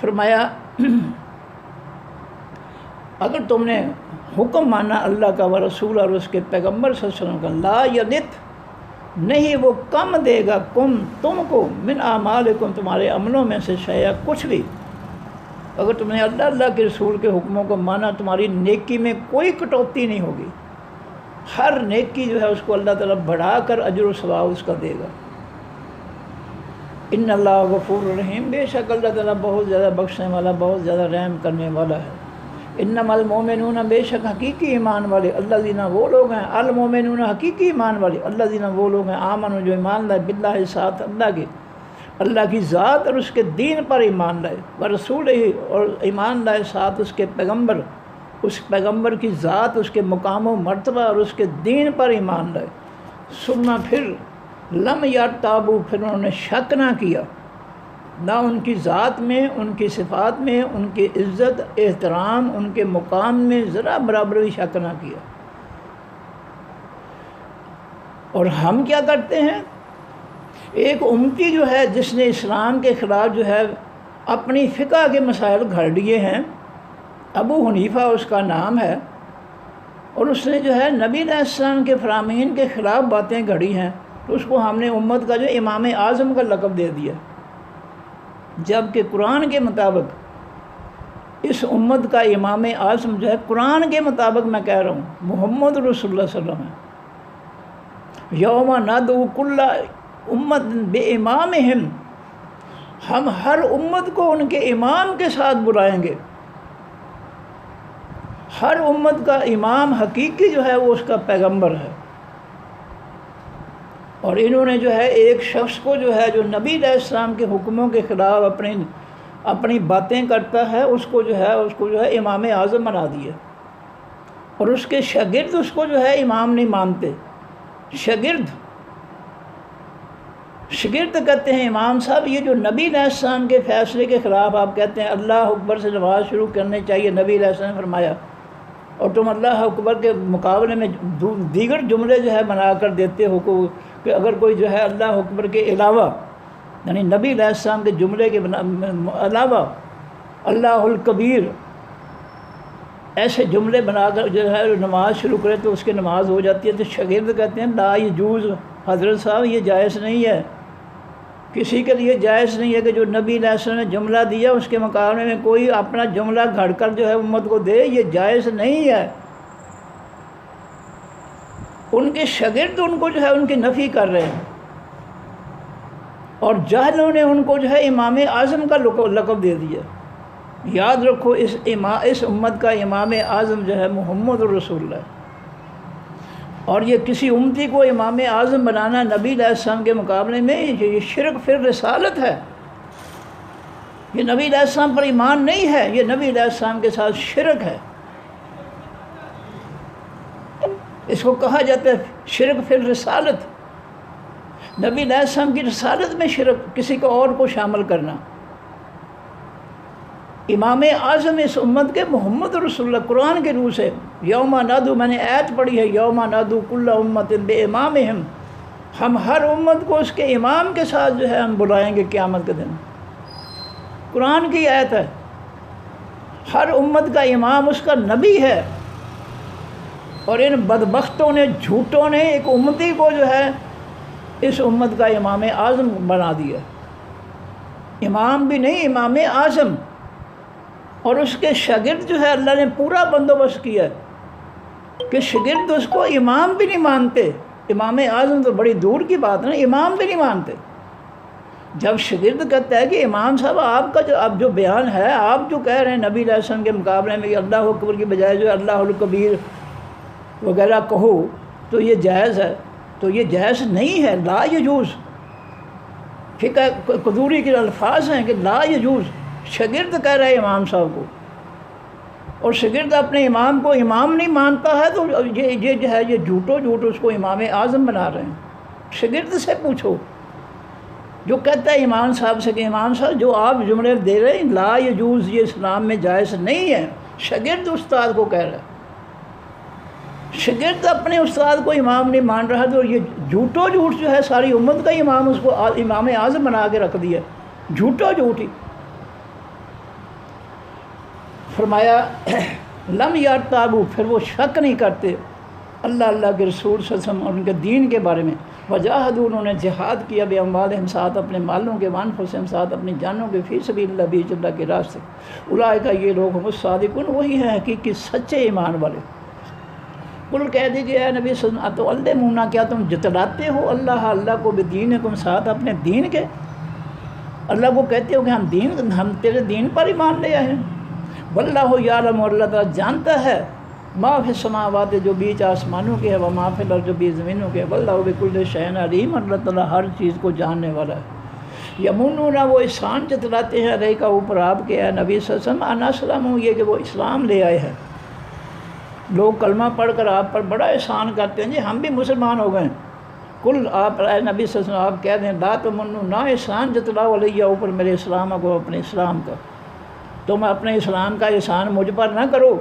فرمایا اگر تم نے حکم مانا اللہ کا، ورسول، اور اس کے پیغمبر صلی اللہ علیہ وسلم کا، لا یلت، نہیں وہ کم دے گا، تم کو، من اعمالکم، تمہارے عملوں میں سے، شیئا، کچھ بھی۔ اگر تم نے اللہ کے رسول کے حکموں کو مانا، تمہاری نیکی میں کوئی کٹوتی نہیں ہوگی، ہر نیکی جو ہے اس کو اللہ تعالیٰ بڑھا کر اجر و ثواب اس کا دے گا۔ ان اللہ غفور رحیم، بے شک اللہ تعالیٰ بہت زیادہ بخشنے والا، بہت زیادہ رحم کرنے والا ہے۔ انما المومنون، بے شک حقیقی ایمان والے، الذین، وہ لوگ ہیں، المومنون، حقیقی ایمان والے، الذین، وہ لوگ ہیں، آمنوا، جو ایمان لائے، باللہ، ساتھ اللہ کی ذات اور اس کے دین پر ایمان لائے، ورسول، اور ایمان لائے ساتھ اس کے پیغمبر، اس پیغمبر کی ذات، اس کے مقام و مرتبہ اور اس کے دین پر ایمان لائے۔ ثم، پھر، لم یرتابوا، پھر انہوں نے شک نہ کیا، نہ ان کی ذات میں، ان کی صفات میں، ان کی عزت احترام، ان کے مقام میں ذرا برابر بھی شک نہ کیا۔ اور ہم کیا کرتے ہیں؟ ایک امتی جو ہے جس نے اسلام کے خلاف جو ہے اپنی فقہ کے مسائل گھڑ لیے ہیں، ابو حنیفہ اس کا نام ہے، اور اس نے جو ہے نبی علیہ السلام کے فرامین کے خلاف باتیں گھڑی ہیں، تو اس کو ہم نے امت کا جو امام اعظم کا لقب دے دیا، جب کہ قرآن کے مطابق اس امت کا امام اعظم جو ہے قرآن کے مطابق میں کہہ رہا ہوں محمد رسول اللہ صلی اللہ علیہ وسلم ہے۔ یوم ندعو کل امت بے امامہم، ہم ہر امت کو ان کے امام کے ساتھ بلائیں گے۔ ہر امت کا امام حقیقی جو ہے وہ اس کا پیغمبر ہے، اور انہوں نے جو ہے ایک شخص کو جو ہے جو نبی علیہ السلام کے حکموں کے خلاف اپنی باتیں کرتا ہے اس کو جو ہے امام اعظم بنا دیا، اور اس کے شاگرد اس کو جو ہے امام نہیں مانتے۔ شاگرد کہتے ہیں امام صاحب یہ جو نبی علیہ السلام کے فیصلے کے خلاف آپ کہتے ہیں اللہ اکبر سے نماز شروع کرنی چاہیے، نبی علیہ السلام نے فرمایا، اور تم اللہ اکبر کے مقابلے میں دیگر جملے جو ہے بنا کر دیتے ہو کہ اگر کوئی جو ہے اللہ اکبر کے علاوہ یعنی نبی علیہ السلام کے جملے کے علاوہ اللہ الکبیر ایسے جملے بنا کر جو ہے نماز شروع کرے تو اس کی نماز ہو جاتی ہے۔ تو شاگرد کہتے ہیں لا یجوز، حضرت صاحب یہ جائز نہیں ہے، کسی کے لیے جائز نہیں ہے کہ جو نبی علیہ السلام نے جملہ دیا اس کے مقابلے میں کوئی اپنا جملہ گھڑ کر جو ہے امت کو دے، یہ جائز نہیں ہے۔ ان کے شاگرد ان کو جو ہے ان کی نفی کر رہے ہیں، اور جاہلوں نے ان کو جو ہے امام اعظم کا لقب دے دیا۔ یاد رکھو اس امت کا امام اعظم جو ہے محمد رسول اللہ، اور یہ کسی امتی کو امام اعظم بنانا نبی علیہ السلام کے مقابلے میں یہ شرک فی رسالت ہے۔ یہ نبی علیہ السلام پر ایمان نہیں ہے، یہ نبی علیہ السلام کے ساتھ شرک ہے۔ اس کو کہا جاتا ہے شرک فی رسالت، نبی علیہ السلام کی رسالت میں شرک، کسی کو اور کو شامل کرنا۔ امام اعظم اس امت کے محمد رسول اللہ قرآن کے روح سے یوم ندعو، میں نے آیت پڑھی ہے یوم ندعو کل امت بے امامہم، ہم ہر امت کو اس کے امام کے ساتھ جو ہے ہم بلائیں گے قیامت کے دن۔ قرآن کی آیت ہے، ہر امت کا امام اس کا نبی ہے، اور ان بدبختوں نے جھوٹوں نے ایک امتی کو جو ہے اس امت کا امام اعظم بنا دیا، امام بھی نہیں امام اعظم۔ اور اس کے شاگرد جو ہے اللہ نے پورا بندوبست کیا کہ شاگرد اس کو امام بھی نہیں مانتے، امام اعظم تو بڑی دور کی بات ہے، امام بھی نہیں مانتے۔ جب شاگرد کہتا ہے کہ امام صاحب آپ کا جو بیان ہے، آپ جو کہہ رہے ہیں نبی علیہ السلام کے مقابلے میں کہ اللہ اکبر کی بجائے جو اللہ الکبیر وغیرہ کہو تو یہ جائز ہے، تو یہ جائز نہیں ہے، لا یجوز۔ فقہ قدوری کے الفاظ ہیں کہ لا یجوز، شاگرد کہہ رہا ہے امام صاحب کو، اور شاگرد اپنے امام کو امام نہیں مانتا ہے تو یہ جو ہے یہ جھوٹو اس کو امام اعظم بنا رہے ہیں۔ شاگرد سے پوچھو جو کہتا ہے امام صاحب سے کہ امام صاحب جو آپ جملے دے رہے ہیں لا یجوز، یہ اسلام میں جائز نہیں ہے، شاگرد استاد کو کہہ رہا ہے۔ شاگرد اپنے استاد کو امام نہیں مان رہا تو یہ جھوٹ جو ہے ساری امت کا امام اس کو امام اعظم بنا کے رکھ دیا، جھوٹی۔ فرمایا لم یرتابو، پھر وہ شک نہیں کرتے اللہ کے رسول صلی اللہ علیہ وسلم اور ان کے دین کے بارے میں، وجاہدوا، انہوں نے جہاد کیا بے اموالہم، ساتھ اپنے مالوں کے، وانفسہم، ساتھ اپنی جانوں کے، فی سبیل اللہ، بیچ اللہ کے راستے، اولئک، یہ لوگ ہم الصادقون، وہی ہیں حقیقی سچے ایمان والے۔ قل، کہہ دیجیے اے نبی صلی اللہ علیہ وسلم، اتعلمون، کیا تم جتلاتے ہو اللہ کو بدینکم، ساتھ اپنے دین کے، اللہ کو کہتے ہو کہ ہم تیرے دین پر ایمان لے آئے ہیں۔ واللہ یعلم، اور اللہ تعالیٰ جانتا ہے، ما فی السماوات، جو بیچ آسمانوں کے ہے، وما فی الارض، جو بیچ زمینوں کے ہے، واللہ بکل شیء علیم، اللہ تعالیٰ ہر چیز کو جاننے والا ہے۔ یمنون، وہ احسان جتلاتے ہیں علیہ کا اوپر آپ کے اے نبی صلی اللہ علیہ وسلم، ان اسلموا، یہ کہ وہ اسلام لے آئے ہیں۔ لوگ کلمہ پڑھ کر آپ پر بڑا احسان کرتے ہیں، جی ہم بھی مسلمان ہو گئے۔ کل، آپ اے نبی صلی اللہ علیہ وسلم آپ کہہ دیں لا تمنوا، نہ احسان جتلاؤ علیہ اوپر میرے اسلام کو، اپنے اسلام کا، تم اپنے اسلام کا احسان مجھ پر نہ کرو،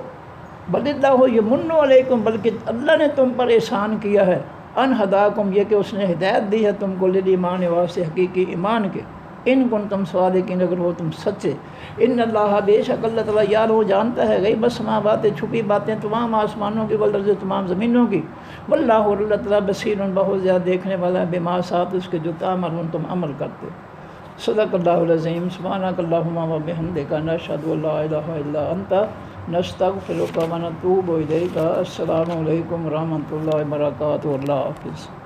بل اللہ یمن علیکم، بلکہ اللہ نے تم پر احسان کیا ہے، ان ہداکم، یہ کہ اس نے ہدایت دی ہے تم کو، للایمان، واسطے حقیقی ایمان کے، ان کنتم صادقین، اگر ہو تم سچے، ان اللہ، بے شک اللہ تعالیٰ، یار وہ جانتا ہے غیب السماوات، چھپی باتیں تمام آسمانوں کی، والارض، تمام زمینوں کی، واللہ، اللہ تعالیٰ، بصیر، بہت زیادہ دیکھنے والا ہے، بما، ساتھ اس کے جو تعملون، تم عمل کرتے۔ صدق اللہ العظیم سبحانک اللہم و بحمدک نشہد ان لا الہ الا انت نستغفرک و نتوب الیک۔ السلام علیکم ورحمۃ اللہ وبرکاتہ۔ اللہ حافظ۔